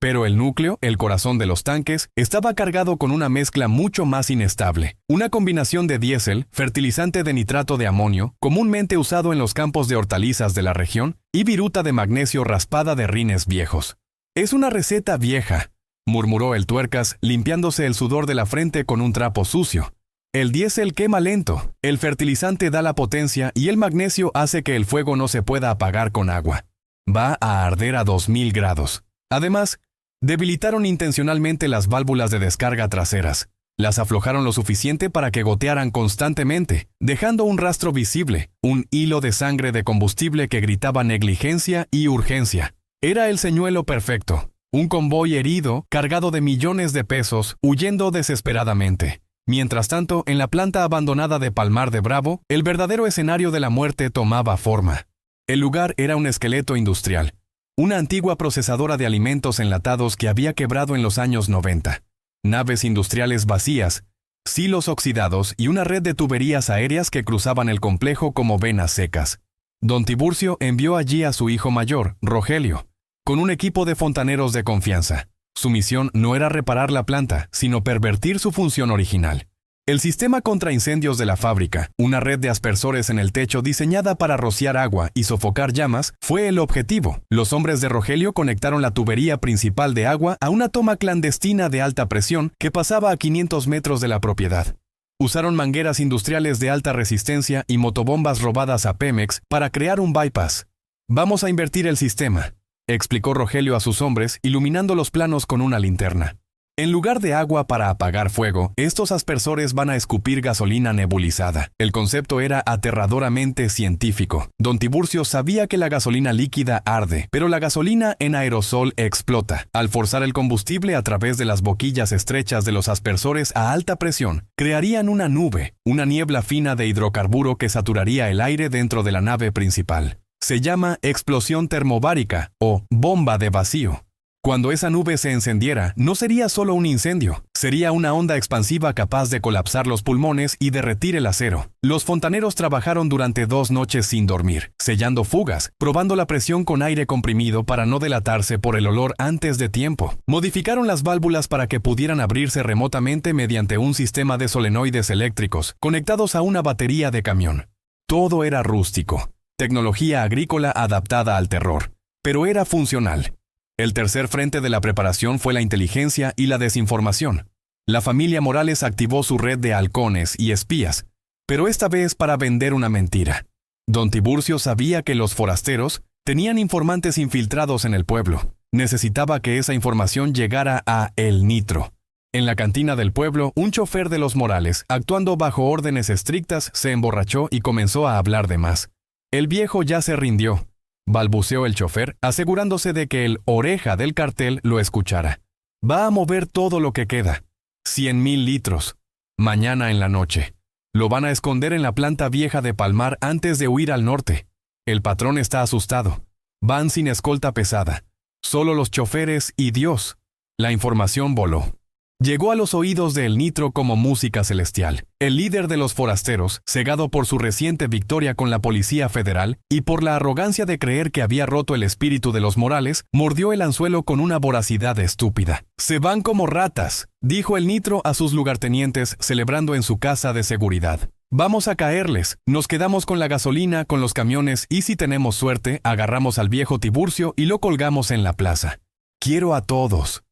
Pero el núcleo, el corazón de los tanques, estaba cargado con una mezcla mucho más inestable. Una combinación de diésel, fertilizante de nitrato de amonio, comúnmente usado en los campos de hortalizas de la región, y viruta de magnesio raspada de rines viejos. «Es una receta vieja», murmuró el Tuercas, limpiándose el sudor de la frente con un trapo sucio. «El diésel quema lento, el fertilizante da la potencia y el magnesio hace que el fuego no se pueda apagar con agua. Va a arder a 2000 grados. Además, debilitaron intencionalmente las válvulas de descarga traseras. Las aflojaron lo suficiente para que gotearan constantemente, dejando un rastro visible, un hilo de sangre de combustible que gritaba negligencia y urgencia. Era el señuelo perfecto. Un convoy herido, cargado de millones de pesos, huyendo desesperadamente. Mientras tanto, en la planta abandonada de Palmar de Bravo, el verdadero escenario de la muerte tomaba forma. El lugar era un esqueleto industrial, una antigua procesadora de alimentos enlatados que había quebrado en los años 90. Naves industriales vacías, silos oxidados y una red de tuberías aéreas que cruzaban el complejo como venas secas. Don Tiburcio envió allí a su hijo mayor, Rogelio, con un equipo de fontaneros de confianza. Su misión no era reparar la planta, sino pervertir su función original. El sistema contra incendios de la fábrica, una red de aspersores en el techo diseñada para rociar agua y sofocar llamas, fue el objetivo. Los hombres de Rogelio conectaron la tubería principal de agua a una toma clandestina de alta presión que pasaba a 500 metros de la propiedad. Usaron mangueras industriales de alta resistencia y motobombas robadas a Pemex para crear un bypass. «Vamos a invertir el sistema», explicó Rogelio a sus hombres, iluminando los planos con una linterna. En lugar de agua para apagar fuego, estos aspersores van a escupir gasolina nebulizada. El concepto era aterradoramente científico. Don Tiburcio sabía que la gasolina líquida arde, pero la gasolina en aerosol explota. Al forzar el combustible a través de las boquillas estrechas de los aspersores a alta presión, crearían una nube, una niebla fina de hidrocarburo que saturaría el aire dentro de la nave principal. Se llama explosión termobárica o bomba de vacío. Cuando esa nube se encendiera, no sería solo un incendio, sería una onda expansiva capaz de colapsar los pulmones y derretir el acero. Los fontaneros trabajaron durante 2 noches sin dormir, sellando fugas, probando la presión con aire comprimido para no delatarse por el olor antes de tiempo. Modificaron las válvulas para que pudieran abrirse remotamente mediante un sistema de solenoides eléctricos, conectados a una batería de camión. Todo era rústico, tecnología agrícola adaptada al terror, pero era funcional. El tercer frente de la preparación fue la inteligencia y la desinformación. La familia Morales activó su red de halcones y espías, pero esta vez para vender una mentira. Don Tiburcio sabía que los forasteros tenían informantes infiltrados en el pueblo. Necesitaba que esa información llegara a El Nitro. En la cantina del pueblo, un chofer de los Morales, actuando bajo órdenes estrictas, se emborrachó y comenzó a hablar de más. El viejo ya se rindió, balbuceó el chofer, asegurándose de que el oreja del cartel lo escuchara. Va a mover todo lo que queda. 100,000 litros. Mañana en la noche. Lo van a esconder en la planta vieja de Palmar antes de huir al norte. El patrón está asustado. Van sin escolta pesada. Solo los choferes y Dios. La información voló. Llegó a los oídos de El Nitro como música celestial. El líder de los forasteros, cegado por su reciente victoria con la Policía Federal y por la arrogancia de creer que había roto el espíritu de los Morales, mordió el anzuelo con una voracidad estúpida. «Se van como ratas», dijo El Nitro a sus lugartenientes celebrando en su casa de seguridad. «Vamos a caerles, nos quedamos con la gasolina, con los camiones y si tenemos suerte, agarramos al viejo Tiburcio y lo colgamos en la plaza. Quiero a todos.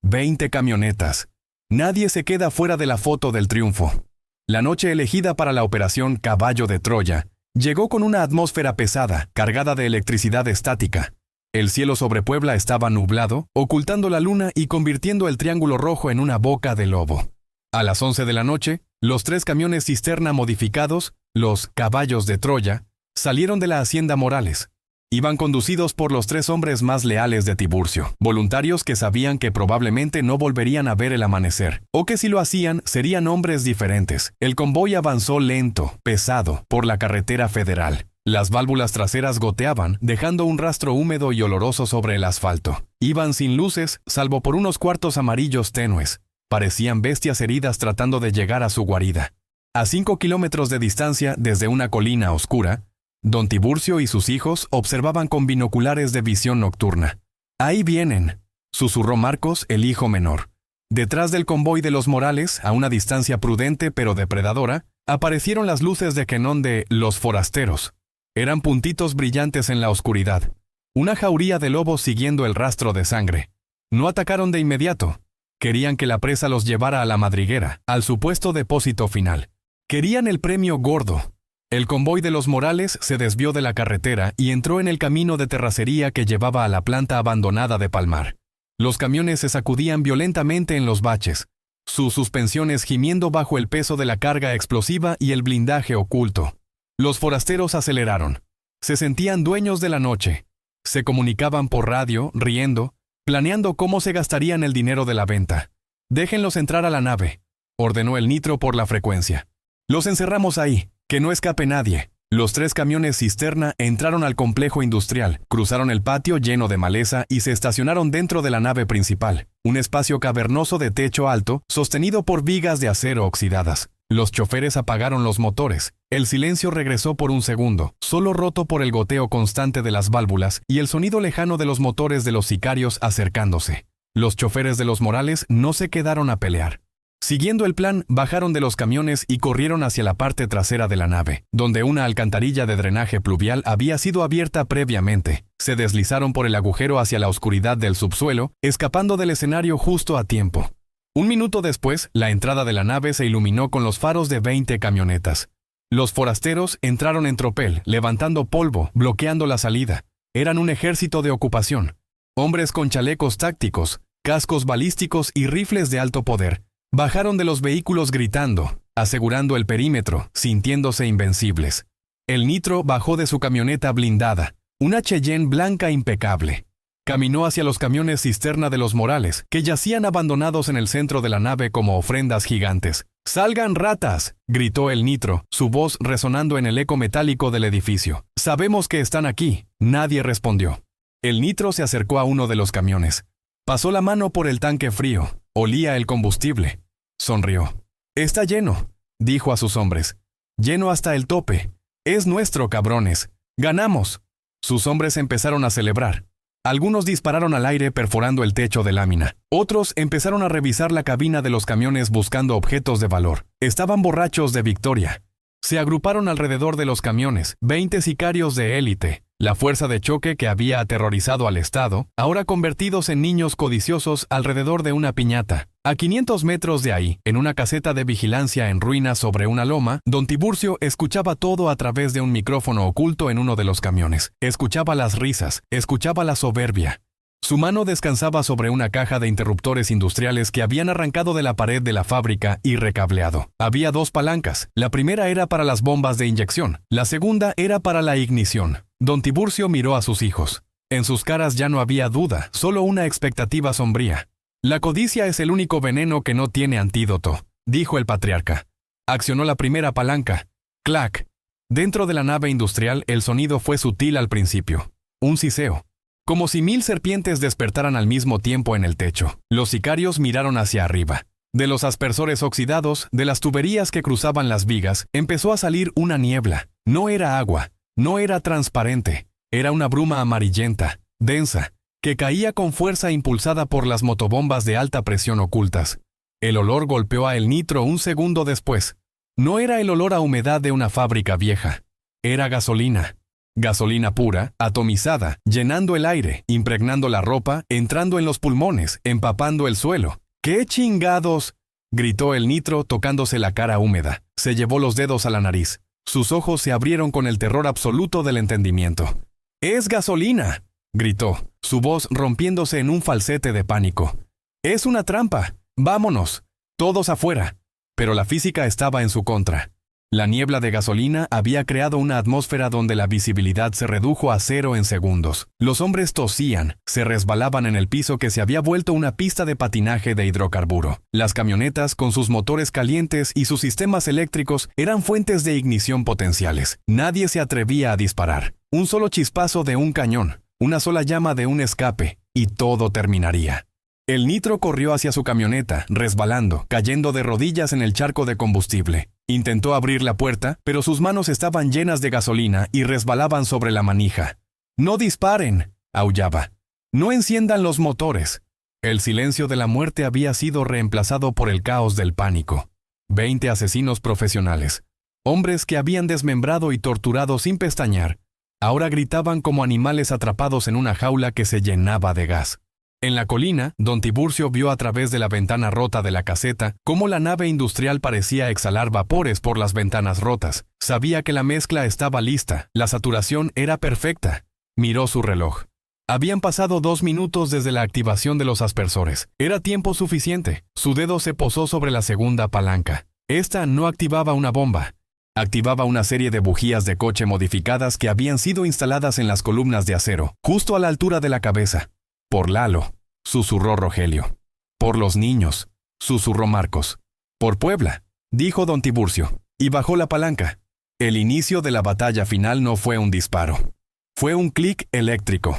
20 camionetas. Nadie se queda fuera de la foto del triunfo». La noche elegida para la operación Caballo de Troya llegó con una atmósfera pesada, cargada de electricidad estática. El cielo sobre Puebla estaba nublado, ocultando la luna y convirtiendo el Triángulo Rojo en una boca de lobo. A las 11 de la noche, los 3 camiones cisterna modificados, los Caballos de Troya, salieron de la hacienda Morales. Iban conducidos por los 3 hombres más leales de Tiburcio, voluntarios que sabían que probablemente no volverían a ver el amanecer, o que si lo hacían serían hombres diferentes. El convoy avanzó lento, pesado, por la carretera federal. Las válvulas traseras goteaban, dejando un rastro húmedo y oloroso sobre el asfalto. Iban sin luces, salvo por unos cuartos amarillos tenues. Parecían bestias heridas tratando de llegar a su guarida. A 5 kilómetros de distancia, desde una colina oscura, Don Tiburcio y sus hijos observaban con binoculares de visión nocturna. «Ahí vienen», susurró Marcos, el hijo menor. Detrás del convoy de los Morales, a una distancia prudente pero depredadora, aparecieron las luces de quenón de los forasteros. Eran puntitos brillantes en la oscuridad. Una jauría de lobos siguiendo el rastro de sangre. No atacaron de inmediato. Querían que la presa los llevara a la madriguera, al supuesto depósito final. Querían el premio gordo. El convoy de los Morales se desvió de la carretera y entró en el camino de terracería que llevaba a la planta abandonada de Palmar. Los camiones se sacudían violentamente en los baches. sus suspensiones gimiendo bajo el peso de la carga explosiva y el blindaje oculto. Los forasteros aceleraron. Se sentían dueños de la noche. Se comunicaban por radio, riendo, planeando cómo se gastarían el dinero de la venta. «Déjenlos entrar a la nave», ordenó el Nitro por la frecuencia. «Los encerramos ahí, que no escape nadie». Los 3 camiones cisterna entraron al complejo industrial, cruzaron el patio lleno de maleza y se estacionaron dentro de la nave principal, un espacio cavernoso de techo alto, sostenido por vigas de acero oxidadas. Los choferes apagaron los motores. El silencio regresó por un segundo, solo roto por el goteo constante de las válvulas y el sonido lejano de los motores de los sicarios acercándose. Los choferes de los Morales no se quedaron a pelear. Siguiendo el plan, bajaron de los camiones y corrieron hacia la parte trasera de la nave, donde una alcantarilla de drenaje pluvial había sido abierta previamente. Se deslizaron por el agujero hacia la oscuridad del subsuelo, escapando del escenario justo a tiempo. Un minuto después, la entrada de la nave se iluminó con los faros de 20 camionetas. Los forasteros entraron en tropel, levantando polvo, bloqueando la salida. Eran un ejército de ocupación. Hombres con chalecos tácticos, cascos balísticos y rifles de alto poder. Bajaron de los vehículos gritando, asegurando el perímetro, sintiéndose invencibles. El Nitro bajó de su camioneta blindada, una Cheyenne blanca impecable. Caminó hacia los camiones cisterna de los Morales, que yacían abandonados en el centro de la nave como ofrendas gigantes. «¡Salgan, ratas!», gritó el Nitro, su voz resonando en el eco metálico del edificio. «Sabemos que están aquí». Nadie respondió. El Nitro se acercó a uno de los camiones. Pasó la mano por el tanque frío. Olía el combustible. Sonrió. «Está lleno», dijo a sus hombres. «Lleno hasta el tope. Es nuestro, cabrones. ¡Ganamos!». Sus hombres empezaron a celebrar. Algunos dispararon al aire perforando el techo de lámina. Otros empezaron a revisar la cabina de los camiones buscando objetos de valor. Estaban borrachos de victoria. Se agruparon alrededor de los camiones, 20 sicarios de élite, la fuerza de choque que había aterrorizado al Estado, ahora convertidos en niños codiciosos alrededor de una piñata. A 500 metros de ahí, en una caseta de vigilancia en ruinas sobre una loma, don Tiburcio escuchaba todo a través de un micrófono oculto en uno de los camiones. Escuchaba las risas, escuchaba la soberbia. Su mano descansaba sobre una caja de interruptores industriales que habían arrancado de la pared de la fábrica y recableado. Había 2 palancas. La primera era para las bombas de inyección. La segunda era para la ignición. Don Tiburcio miró a sus hijos. En sus caras ya no había duda, solo una expectativa sombría. «La codicia es el único veneno que no tiene antídoto», dijo el patriarca. Accionó la primera palanca. ¡Clac! Dentro de la nave industrial el sonido fue sutil al principio. Un siseo. Como si 1000 serpientes despertaran al mismo tiempo en el techo. Los sicarios miraron hacia arriba. De los aspersores oxidados, de las tuberías que cruzaban las vigas, empezó a salir una niebla. No era agua, no era transparente. Era una bruma amarillenta, densa, que caía con fuerza impulsada por las motobombas de alta presión ocultas. El olor golpeó a el Nitro un segundo después. No era el olor a humedad de una fábrica vieja. Era gasolina. Gasolina pura, atomizada, llenando el aire, impregnando la ropa, entrando en los pulmones, empapando el suelo. «¡Qué chingados!», gritó el Nitro tocándose la cara húmeda. Se llevó los dedos a la nariz. Sus ojos se abrieron con el terror absoluto del entendimiento. «¡Es gasolina!», gritó, su voz rompiéndose en un falsete de pánico. «Es una trampa. Vámonos. Todos afuera». Pero la física estaba en su contra. La niebla de gasolina había creado una atmósfera donde la visibilidad se redujo a 0 en segundos. Los hombres tosían, se resbalaban en el piso que se había vuelto una pista de patinaje de hidrocarburo. Las camionetas, con sus motores calientes y sus sistemas eléctricos, eran fuentes de ignición potenciales. Nadie se atrevía a disparar. Un solo chispazo de un cañón, una sola llama de un escape, y todo terminaría. El Nitro corrió hacia su camioneta, resbalando, cayendo de rodillas en el charco de combustible. Intentó abrir la puerta, pero sus manos estaban llenas de gasolina y resbalaban sobre la manija. «¡No disparen!», aullaba. «¡No enciendan los motores!». El silencio de la muerte había sido reemplazado por el caos del pánico. 20 asesinos profesionales, hombres que habían desmembrado y torturado sin pestañear, ahora gritaban como animales atrapados en una jaula que se llenaba de gas. En la colina, don Tiburcio vio a través de la ventana rota de la caseta cómo la nave industrial parecía exhalar vapores por las ventanas rotas. Sabía que la mezcla estaba lista, la saturación era perfecta. Miró su reloj. Habían pasado 2 minutos desde la activación de los aspersores. Era tiempo suficiente. Su dedo se posó sobre la segunda palanca. Esta no activaba una bomba. Activaba una serie de bujías de coche modificadas que habían sido instaladas en las columnas de acero, justo a la altura de la cabeza. Por Lalo, susurró Rogelio. Por los niños, susurró Marcos. Por Puebla, dijo don Tiburcio, y bajó la palanca. El inicio de la batalla final no fue un disparo. Fue un clic eléctrico.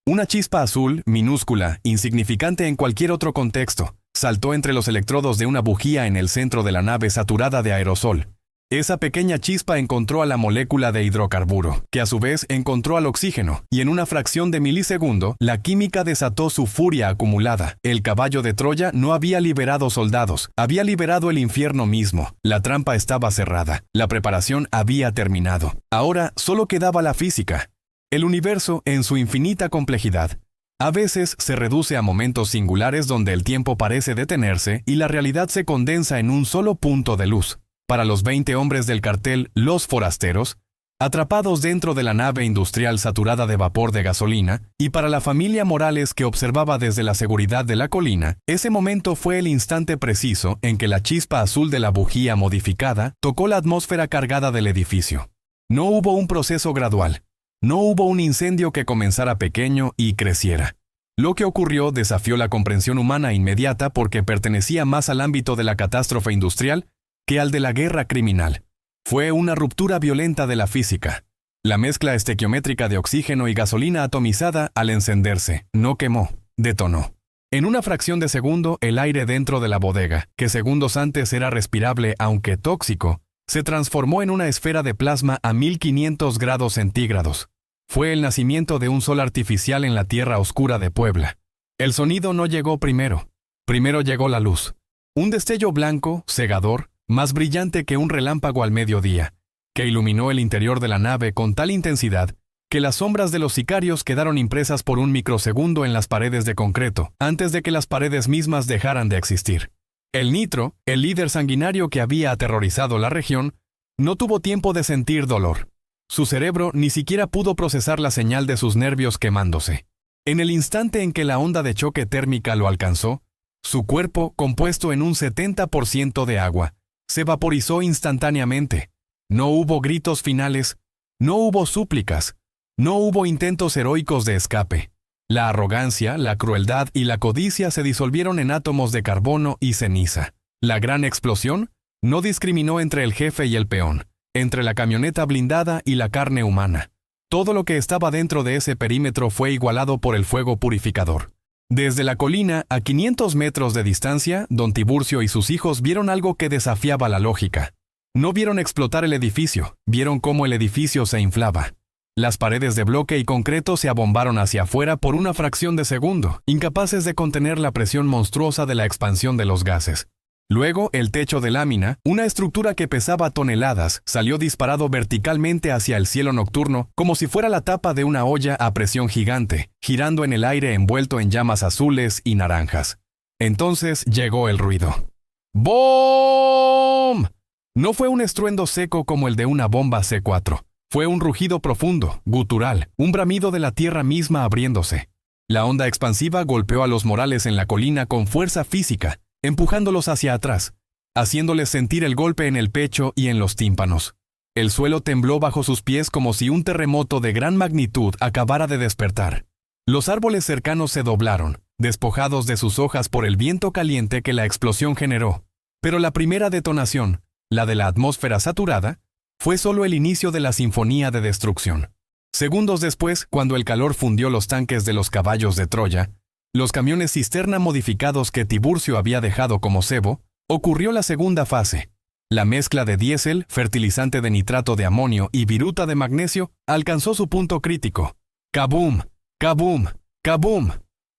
Una chispa azul, minúscula, insignificante en cualquier otro contexto, saltó entre los electrodos de una bujía en el centro de la nave saturada de aerosol. Esa pequeña chispa encontró a la molécula de hidrocarburo, que a su vez encontró al oxígeno, y en una fracción de milisegundo, la química desató su furia acumulada. El caballo de Troya no había liberado soldados, había liberado el infierno mismo. La trampa estaba cerrada, la preparación había terminado. Ahora solo quedaba la física. El universo, en su infinita complejidad, a veces se reduce a momentos singulares donde el tiempo parece detenerse y la realidad se condensa en un solo punto de luz. Para los 20 hombres del cartel Los Forasteros, atrapados dentro de la nave industrial saturada de vapor de gasolina, y para la familia Morales que observaba desde la seguridad de la colina, ese momento fue el instante preciso en que la chispa azul de la bujía modificada tocó la atmósfera cargada del edificio. No hubo un proceso gradual. No hubo un incendio que comenzara pequeño y creciera. Lo que ocurrió desafió la comprensión humana inmediata porque pertenecía más al ámbito de la catástrofe industrial que al de la guerra criminal. Fue una ruptura violenta de la física. La mezcla estequiométrica de oxígeno y gasolina atomizada, al encenderse, no quemó, detonó. En una fracción de segundo, el aire dentro de la bodega, que segundos antes era respirable aunque tóxico, se transformó en una esfera de plasma a 1500 grados centígrados. Fue el nacimiento de un sol artificial en la tierra oscura de Puebla. El sonido no llegó primero. Primero llegó la luz. Un destello blanco, cegador, más brillante que un relámpago al mediodía, que iluminó el interior de la nave con tal intensidad que las sombras de los sicarios quedaron impresas por un microsegundo en las paredes de concreto, antes de que las paredes mismas dejaran de existir. El Nitro, el líder sanguinario que había aterrorizado la región, no tuvo tiempo de sentir dolor. Su cerebro ni siquiera pudo procesar la señal de sus nervios quemándose. En el instante en que la onda de choque térmica lo alcanzó, su cuerpo, compuesto en un 70% de agua, se vaporizó instantáneamente. No hubo gritos finales, no hubo súplicas, no hubo intentos heroicos de escape. La arrogancia, la crueldad y la codicia se disolvieron en átomos de carbono y ceniza. La gran explosión no discriminó entre el jefe y el peón, entre la camioneta blindada y la carne humana. Todo lo que estaba dentro de ese perímetro fue igualado por el fuego purificador. Desde la colina, a 500 metros de distancia, don Tiburcio y sus hijos vieron algo que desafiaba la lógica. No vieron explotar el edificio, vieron cómo el edificio se inflaba. Las paredes de bloque y concreto se abombaron hacia afuera por una fracción de segundo, incapaces de contener la presión monstruosa de la expansión de los gases. Luego, el techo de lámina, una estructura que pesaba toneladas, salió disparado verticalmente hacia el cielo nocturno como si fuera la tapa de una olla a presión gigante, girando en el aire envuelto en llamas azules y naranjas. Entonces llegó el ruido. ¡Boom! No fue un estruendo seco como el de una bomba C4. Fue un rugido profundo, gutural, un bramido de la tierra misma abriéndose. La onda expansiva golpeó a los Morales en la colina con fuerza física, empujándolos hacia atrás, haciéndoles sentir el golpe en el pecho y en los tímpanos. El suelo tembló bajo sus pies como si un terremoto de gran magnitud acabara de despertar. Los árboles cercanos se doblaron, despojados de sus hojas por el viento caliente que la explosión generó. Pero la primera detonación, la de la atmósfera saturada, fue solo el inicio de la sinfonía de destrucción. Segundos después, cuando el calor fundió los tanques de los caballos de Troya, los camiones cisterna modificados que Tiburcio había dejado como cebo, ocurrió la segunda fase. La mezcla de diésel, fertilizante de nitrato de amonio y viruta de magnesio alcanzó su punto crítico. ¡Kaboom! ¡Kaboom! ¡Kaboom!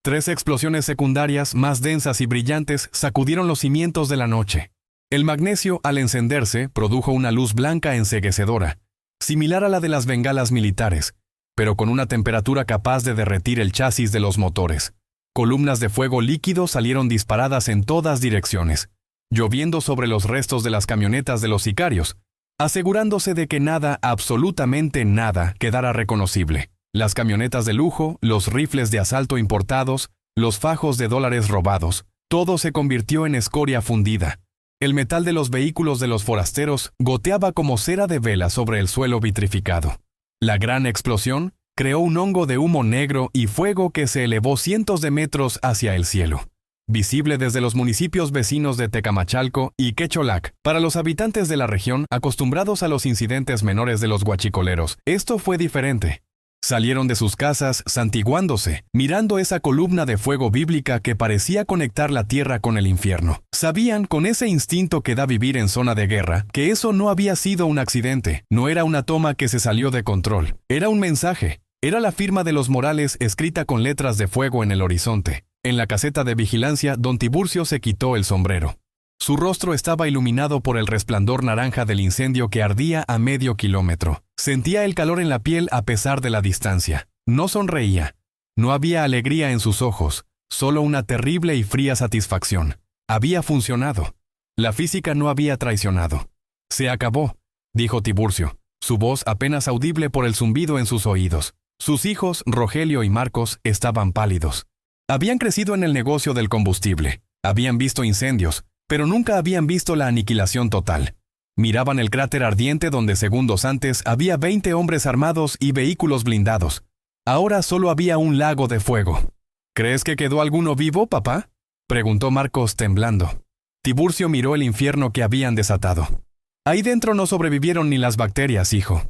3 explosiones secundarias más densas y brillantes sacudieron los cimientos de la noche. El magnesio, al encenderse, produjo una luz blanca enceguecedora, similar a la de las bengalas militares, pero con una temperatura capaz de derretir el chasis de los motores. Columnas de fuego líquido salieron disparadas en todas direcciones, lloviendo sobre los restos de las camionetas de los sicarios, asegurándose de que nada, absolutamente nada, quedara reconocible. Las camionetas de lujo, los rifles de asalto importados, los fajos de dólares robados, todo se convirtió en escoria fundida. El metal de los vehículos de los forasteros goteaba como cera de vela sobre el suelo vitrificado. La gran explosión creó un hongo de humo negro y fuego que se elevó cientos de metros hacia el cielo. Visible desde los municipios vecinos de Tecamachalco y Quecholac, para los habitantes de la región acostumbrados a los incidentes menores de los guachicoleros, esto fue diferente. Salieron de sus casas santiguándose, mirando esa columna de fuego bíblica que parecía conectar la tierra con el infierno. Sabían, con ese instinto que da vivir en zona de guerra, que eso no había sido un accidente, no era una toma que se salió de control, era un mensaje, era la firma de los Morales escrita con letras de fuego en el horizonte. En la caseta de vigilancia, don Tiburcio se quitó el sombrero. Su rostro estaba iluminado por el resplandor naranja del incendio que ardía a medio kilómetro. Sentía el calor en la piel a pesar de la distancia. No sonreía. No había alegría en sus ojos, solo una terrible y fría satisfacción. Había funcionado. La física no había traicionado. Se acabó, dijo Tiburcio, su voz apenas audible por el zumbido en sus oídos. Sus hijos, Rogelio y Marcos, estaban pálidos. Habían crecido en el negocio del combustible. Habían visto incendios, pero nunca habían visto la aniquilación total. Miraban el cráter ardiente donde segundos antes había 20 hombres armados y vehículos blindados. Ahora solo había un lago de fuego. ¿Crees que quedó alguno vivo, papá?, preguntó Marcos temblando. Tiburcio miró el infierno que habían desatado. Ahí dentro no sobrevivieron ni las bacterias, hijo.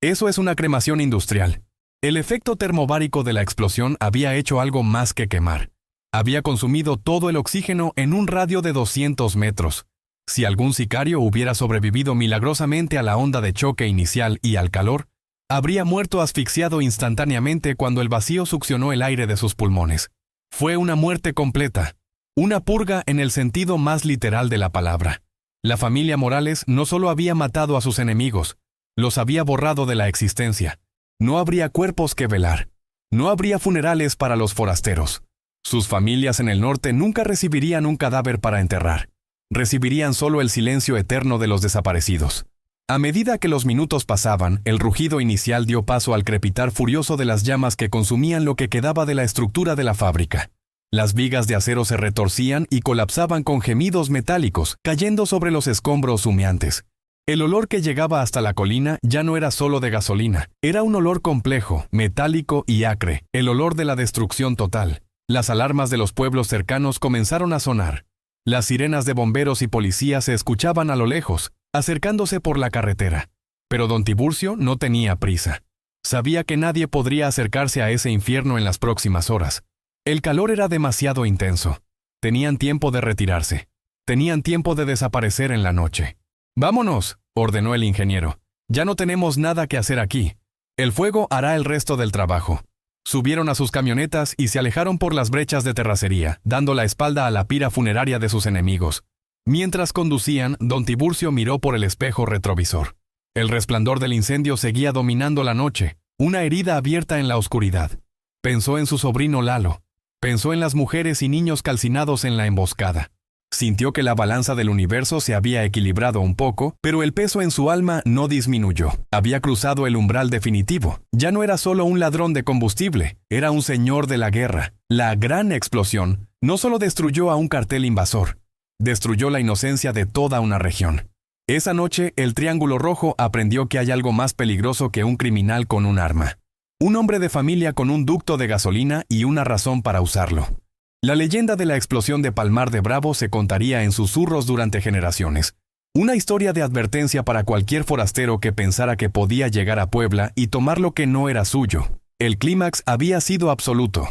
Eso es una cremación industrial. El efecto termobárico de la explosión había hecho algo más que quemar. Había consumido todo el oxígeno en un radio de 200 metros. Si algún sicario hubiera sobrevivido milagrosamente a la onda de choque inicial y al calor, habría muerto asfixiado instantáneamente cuando el vacío succionó el aire de sus pulmones. Fue una muerte completa, una purga en el sentido más literal de la palabra. La familia Morales no solo había matado a sus enemigos, los había borrado de la existencia. No habría cuerpos que velar. No habría funerales para los forasteros. Sus familias en el norte nunca recibirían un cadáver para enterrar. Recibirían solo el silencio eterno de los desaparecidos. A medida que los minutos pasaban, el rugido inicial dio paso al crepitar furioso de las llamas que consumían lo que quedaba de la estructura de la fábrica. Las vigas de acero se retorcían y colapsaban con gemidos metálicos, cayendo sobre los escombros humeantes. El olor que llegaba hasta la colina ya no era solo de gasolina, era un olor complejo, metálico y acre, el olor de la destrucción total. Las alarmas de los pueblos cercanos comenzaron a sonar. Las sirenas de bomberos y policías se escuchaban a lo lejos, acercándose por la carretera. Pero don Tiburcio no tenía prisa. Sabía que nadie podría acercarse a ese infierno en las próximas horas. El calor era demasiado intenso. Tenían tiempo de retirarse. Tenían tiempo de desaparecer en la noche. «Vámonos», ordenó el ingeniero. «Ya no tenemos nada que hacer aquí. El fuego hará el resto del trabajo». Subieron a sus camionetas y se alejaron por las brechas de terracería, dando la espalda a la pira funeraria de sus enemigos. Mientras conducían, don Tiburcio miró por el espejo retrovisor. El resplandor del incendio seguía dominando la noche, una herida abierta en la oscuridad. Pensó en su sobrino Lalo. Pensó en las mujeres y niños calcinados en la emboscada. Sintió que la balanza del universo se había equilibrado un poco, pero el peso en su alma no disminuyó. Había cruzado el umbral definitivo. Ya no era solo un ladrón de combustible, era un señor de la guerra. La gran explosión no solo destruyó a un cartel invasor, destruyó la inocencia de toda una región. Esa noche, el Triángulo Rojo aprendió que hay algo más peligroso que un criminal con un arma. Un hombre de familia con un ducto de gasolina y una razón para usarlo. La leyenda de la explosión de Palmar de Bravo se contaría en susurros durante generaciones. Una historia de advertencia para cualquier forastero que pensara que podía llegar a Puebla y tomar lo que no era suyo. El clímax había sido absoluto.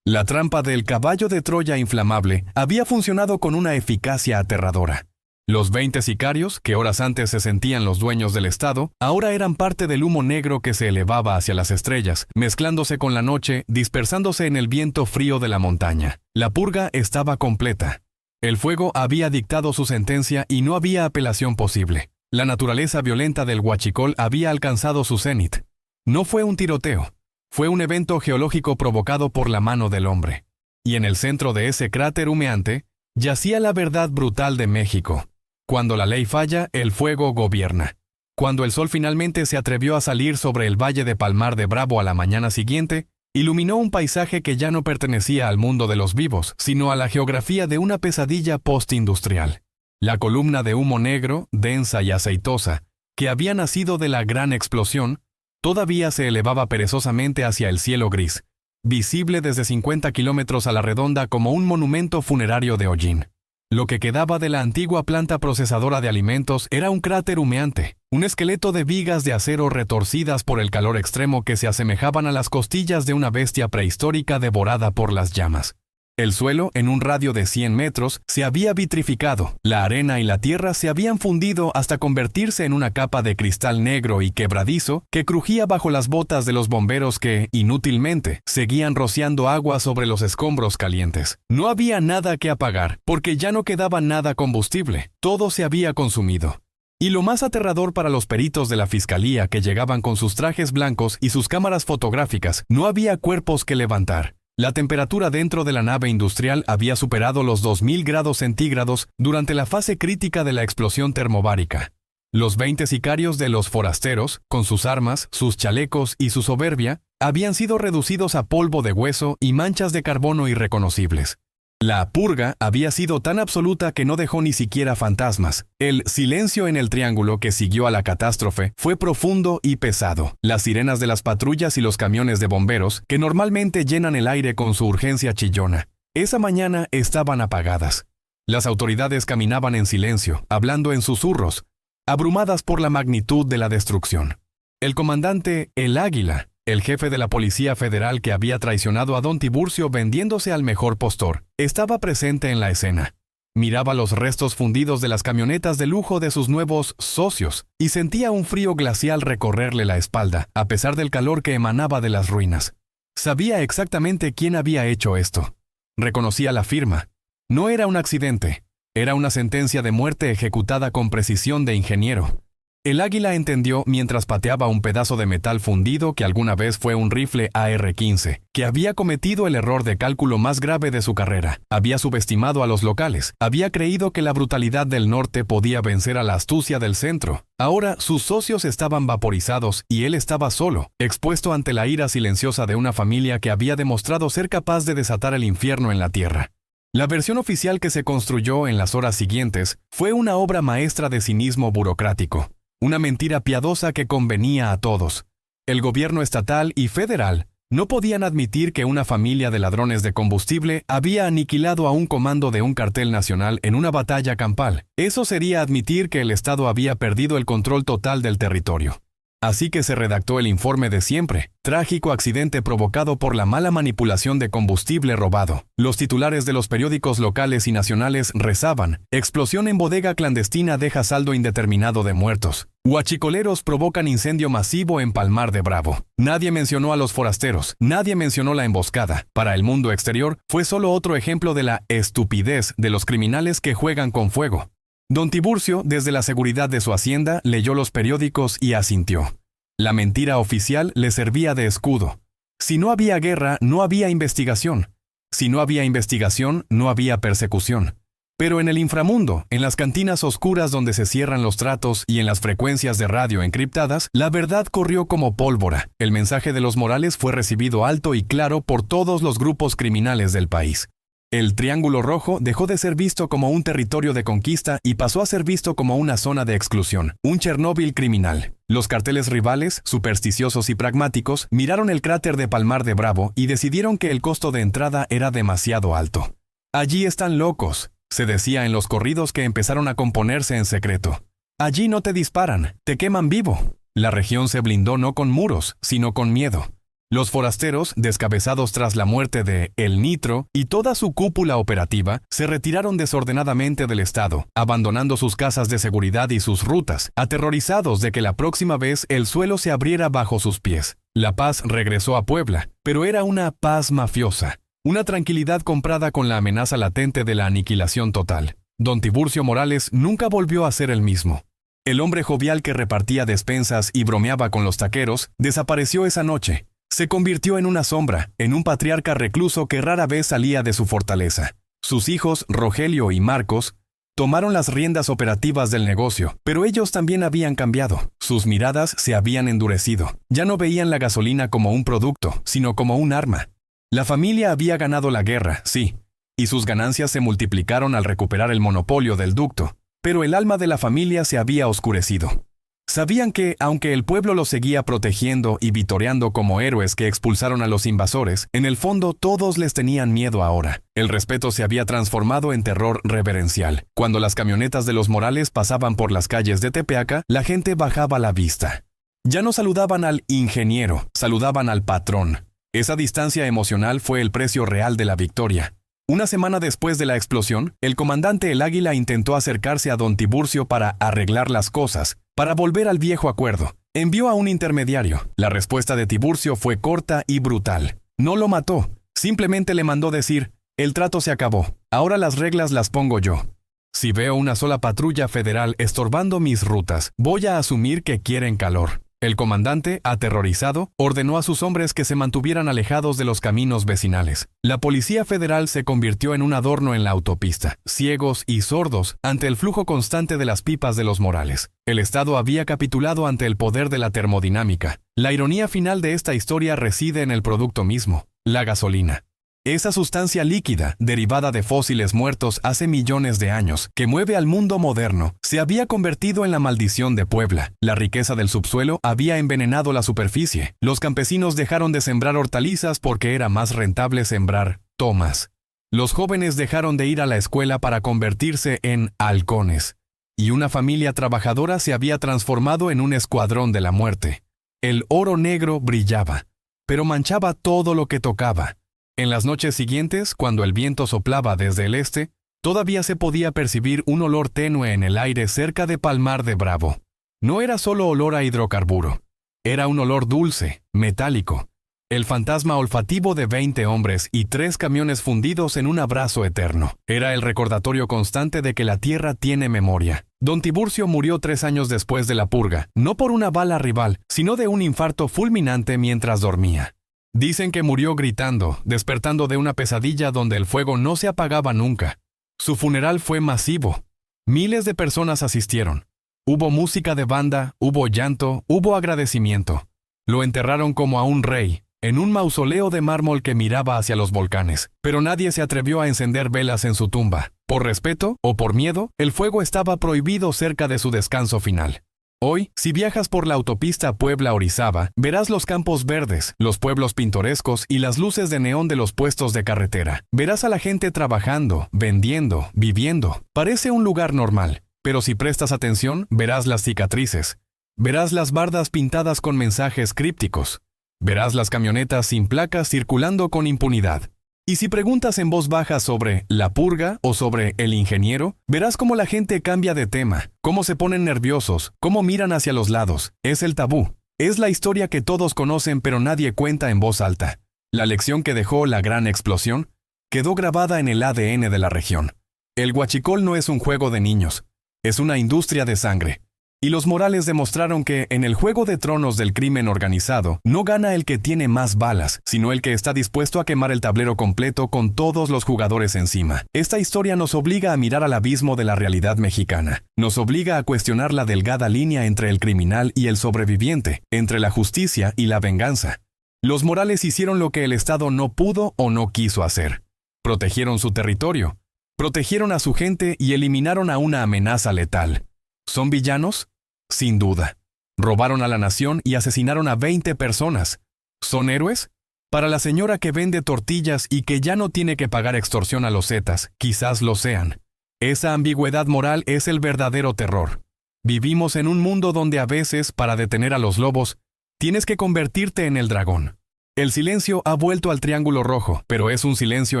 La trampa del caballo de Troya inflamable había funcionado con una eficacia aterradora. Los 20 sicarios, que horas antes se sentían los dueños del estado, ahora eran parte del humo negro que se elevaba hacia las estrellas, mezclándose con la noche, dispersándose en el viento frío de la montaña. La purga estaba completa. El fuego había dictado su sentencia y no había apelación posible. La naturaleza violenta del huachicol había alcanzado su cenit. No fue un tiroteo, fue un evento geológico provocado por la mano del hombre. Y en el centro de ese cráter humeante, yacía la verdad brutal de México. Cuando la ley falla, el fuego gobierna. Cuando el sol finalmente se atrevió a salir sobre el valle de Palmar de Bravo a la mañana siguiente, iluminó un paisaje que ya no pertenecía al mundo de los vivos, sino a la geografía de una pesadilla postindustrial. La columna de humo negro, densa y aceitosa, que había nacido de la gran explosión, todavía se elevaba perezosamente hacia el cielo gris, visible desde 50 kilómetros a la redonda como un monumento funerario de hollín. Lo que quedaba de la antigua planta procesadora de alimentos era un cráter humeante, un esqueleto de vigas de acero retorcidas por el calor extremo que se asemejaban a las costillas de una bestia prehistórica devorada por las llamas. El suelo, en un radio de 100 metros, se había vitrificado, la arena y la tierra se habían fundido hasta convertirse en una capa de cristal negro y quebradizo que crujía bajo las botas de los bomberos que, inútilmente, seguían rociando agua sobre los escombros calientes. No había nada que apagar, porque ya no quedaba nada combustible, todo se había consumido. Y lo más aterrador para los peritos de la fiscalía que llegaban con sus trajes blancos y sus cámaras fotográficas, no había cuerpos que levantar. La temperatura dentro de la nave industrial había superado los 2000 grados centígrados durante la fase crítica de la explosión termobárica. Los 20 sicarios de los forasteros, con sus armas, sus chalecos y su soberbia, habían sido reducidos a polvo de hueso y manchas de carbono irreconocibles. La purga había sido tan absoluta que no dejó ni siquiera fantasmas. El silencio en el triángulo que siguió a la catástrofe fue profundo y pesado. Las sirenas de las patrullas y los camiones de bomberos, que normalmente llenan el aire con su urgencia chillona, esa mañana estaban apagadas. Las autoridades caminaban en silencio, hablando en susurros, abrumadas por la magnitud de la destrucción. El comandante El Águila, el jefe de la Policía Federal que había traicionado a don Tiburcio vendiéndose al mejor postor, estaba presente en la escena. Miraba los restos fundidos de las camionetas de lujo de sus nuevos socios y sentía un frío glacial recorrerle la espalda, a pesar del calor que emanaba de las ruinas. Sabía exactamente quién había hecho esto. Reconocía la firma. No era un accidente, era una sentencia de muerte ejecutada con precisión de ingeniero. El Águila entendió mientras pateaba un pedazo de metal fundido que alguna vez fue un rifle AR-15, que había cometido el error de cálculo más grave de su carrera. Había subestimado a los locales, había creído que la brutalidad del norte podía vencer a la astucia del centro. Ahora sus socios estaban vaporizados y él estaba solo, expuesto ante la ira silenciosa de una familia que había demostrado ser capaz de desatar el infierno en la tierra. La versión oficial que se construyó en las horas siguientes fue una obra maestra de cinismo burocrático. Una mentira piadosa que convenía a todos. El gobierno estatal y federal no podían admitir que una familia de ladrones de combustible había aniquilado a un comando de un cartel nacional en una batalla campal. Eso sería admitir que el Estado había perdido el control total del territorio. Así que se redactó el informe de siempre, trágico accidente provocado por la mala manipulación de combustible robado. Los titulares de los periódicos locales y nacionales rezaban: explosión en bodega clandestina deja saldo indeterminado de muertos. Huachicoleros provocan incendio masivo en Palmar de Bravo. Nadie mencionó a los forasteros, nadie mencionó la emboscada. Para el mundo exterior, fue solo otro ejemplo de la estupidez de los criminales que juegan con fuego. Don Tiburcio, desde la seguridad de su hacienda, leyó los periódicos y asintió. La mentira oficial le servía de escudo. Si no había guerra, no había investigación. Si no había investigación, no había persecución. Pero en el inframundo, en las cantinas oscuras donde se cierran los tratos y en las frecuencias de radio encriptadas, la verdad corrió como pólvora. El mensaje de los Morales fue recibido alto y claro por todos los grupos criminales del país. El Triángulo Rojo dejó de ser visto como un territorio de conquista y pasó a ser visto como una zona de exclusión, un Chernóbil criminal. Los carteles rivales, supersticiosos y pragmáticos, miraron el cráter de Palmar de Bravo y decidieron que el costo de entrada era demasiado alto. Allí están locos, se decía en los corridos que empezaron a componerse en secreto. Allí no te disparan, te queman vivo. La región se blindó no con muros, sino con miedo. Los forasteros, descabezados tras la muerte de El Nitro y toda su cúpula operativa, se retiraron desordenadamente del estado, abandonando sus casas de seguridad y sus rutas, aterrorizados de que la próxima vez el suelo se abriera bajo sus pies. La paz regresó a Puebla, pero era una paz mafiosa, una tranquilidad comprada con la amenaza latente de la aniquilación total. Don Tiburcio Morales nunca volvió a ser el mismo. El hombre jovial que repartía despensas y bromeaba con los taqueros desapareció esa noche. Se convirtió en una sombra, en un patriarca recluso que rara vez salía de su fortaleza. Sus hijos, Rogelio y Marcos, Tomaron las riendas operativas del negocio, pero ellos también habían cambiado. Sus miradas se habían endurecido. Ya no veían la gasolina como un producto, sino como un arma. La familia había ganado la guerra, sí, y sus ganancias se multiplicaron al recuperar el monopolio del ducto, pero el alma de la familia se había oscurecido. Sabían que, aunque el pueblo los seguía protegiendo y vitoreando como héroes que expulsaron a los invasores, en el fondo todos les tenían miedo ahora. El respeto se había transformado en terror reverencial. Cuando las camionetas de los Morales pasaban por las calles de Tepeaca, la gente bajaba la vista. Ya no saludaban al ingeniero, saludaban al patrón. Esa distancia emocional fue el precio real de la victoria. Una semana después de la explosión, el comandante El Águila intentó acercarse a don Tiburcio para arreglar las cosas, para volver al viejo acuerdo. Envió a un intermediario. La respuesta de Tiburcio fue corta y brutal. No lo mató, simplemente le mandó decir, el trato se acabó, ahora las reglas las pongo yo. Si veo una sola patrulla federal estorbando mis rutas, voy a asumir que quieren calor. El comandante, aterrorizado, ordenó a sus hombres que se mantuvieran alejados de los caminos vecinales. La Policía Federal se convirtió en un adorno en la autopista, ciegos y sordos ante el flujo constante de las pipas de los Morales. El Estado había capitulado ante el poder de la termodinámica. La ironía final de esta historia reside en el producto mismo, la gasolina. Esa sustancia líquida, derivada de fósiles muertos hace millones de años, que mueve al mundo moderno, se había convertido en la maldición de Puebla. La riqueza del subsuelo había envenenado la superficie. Los campesinos dejaron de sembrar hortalizas porque era más rentable sembrar tomas. Los jóvenes dejaron de ir a la escuela para convertirse en halcones. Y una familia trabajadora se había transformado en un escuadrón de la muerte. El oro negro brillaba, pero manchaba todo lo que tocaba. En las noches siguientes, cuando el viento soplaba desde el este, todavía se podía percibir un olor tenue en el aire cerca de Palmar de Bravo. No era solo olor a hidrocarburo. Era un olor dulce, metálico. El fantasma olfativo de 20 hombres y 3 camiones fundidos en un abrazo eterno. Era el recordatorio constante de que la tierra tiene memoria. Don Tiburcio murió 3 años después de la purga, no por una bala rival, sino de un infarto fulminante mientras dormía. Dicen que murió gritando, despertando de una pesadilla donde el fuego no se apagaba nunca. Su funeral fue masivo. Miles de personas asistieron. Hubo música de banda, hubo llanto, hubo agradecimiento. Lo enterraron como a un rey, en un mausoleo de mármol que miraba hacia los volcanes, pero nadie se atrevió a encender velas en su tumba. Por respeto o por miedo, el fuego estaba prohibido cerca de su descanso final. Hoy, si viajas por la autopista Puebla-Orizaba, verás los campos verdes, los pueblos pintorescos y las luces de neón de los puestos de carretera. Verás a la gente trabajando, vendiendo, viviendo. Parece un lugar normal, pero si prestas atención, verás las cicatrices. Verás las bardas pintadas con mensajes crípticos. Verás las camionetas sin placas circulando con impunidad. Y si preguntas en voz baja sobre la purga o sobre el ingeniero, verás cómo la gente cambia de tema, cómo se ponen nerviosos, cómo miran hacia los lados. Es el tabú. Es la historia que todos conocen pero nadie cuenta en voz alta. La lección que dejó la gran explosión quedó grabada en el ADN de la región. El huachicol no es un juego de niños, es una industria de sangre. Y los Morales demostraron que, en el juego de tronos del crimen organizado, no gana el que tiene más balas, sino el que está dispuesto a quemar el tablero completo con todos los jugadores encima. Esta historia nos obliga a mirar al abismo de la realidad mexicana. Nos obliga a cuestionar la delgada línea entre el criminal y el sobreviviente, entre la justicia y la venganza. Los Morales hicieron lo que el Estado no pudo o no quiso hacer. Protegieron su territorio, protegieron a su gente y eliminaron a una amenaza letal. ¿Son villanos? Sin duda. Robaron a la nación y asesinaron a 20 personas. ¿Son héroes? Para la señora que vende tortillas y que ya no tiene que pagar extorsión a los zetas, quizás lo sean. Esa ambigüedad moral es el verdadero terror. Vivimos en un mundo donde a veces, para detener a los lobos, tienes que convertirte en el dragón. El silencio ha vuelto al triángulo rojo, pero es un silencio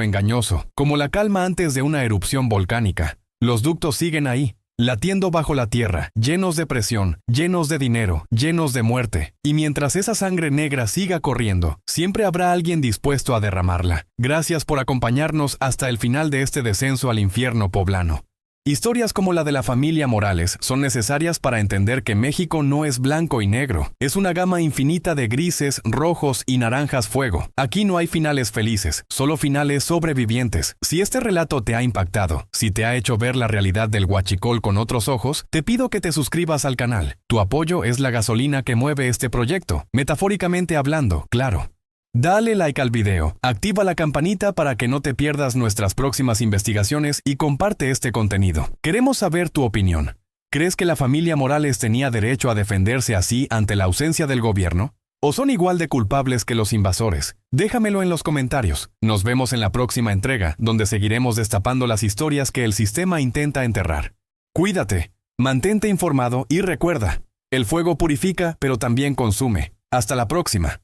engañoso, como la calma antes de una erupción volcánica. Los ductos siguen ahí, latiendo bajo la tierra, llenos de presión, llenos de dinero, llenos de muerte. Y mientras esa sangre negra siga corriendo, siempre habrá alguien dispuesto a derramarla. Gracias por acompañarnos hasta el final de este descenso al infierno poblano. Historias como la de la familia Morales son necesarias para entender que México no es blanco y negro. Es una gama infinita de grises, rojos y naranjas fuego. Aquí no hay finales felices, solo finales sobrevivientes. Si este relato te ha impactado, si te ha hecho ver la realidad del huachicol con otros ojos, te pido que te suscribas al canal. Tu apoyo es la gasolina que mueve este proyecto, metafóricamente hablando, claro. Dale like al video, activa la campanita para que no te pierdas nuestras próximas investigaciones y comparte este contenido. Queremos saber tu opinión. ¿Crees que la familia Morales tenía derecho a defenderse así ante la ausencia del gobierno? ¿O son igual de culpables que los invasores? Déjamelo en los comentarios. Nos vemos en la próxima entrega, donde seguiremos destapando las historias que el sistema intenta enterrar. Cuídate, mantente informado y recuerda, el fuego purifica pero también consume. Hasta la próxima.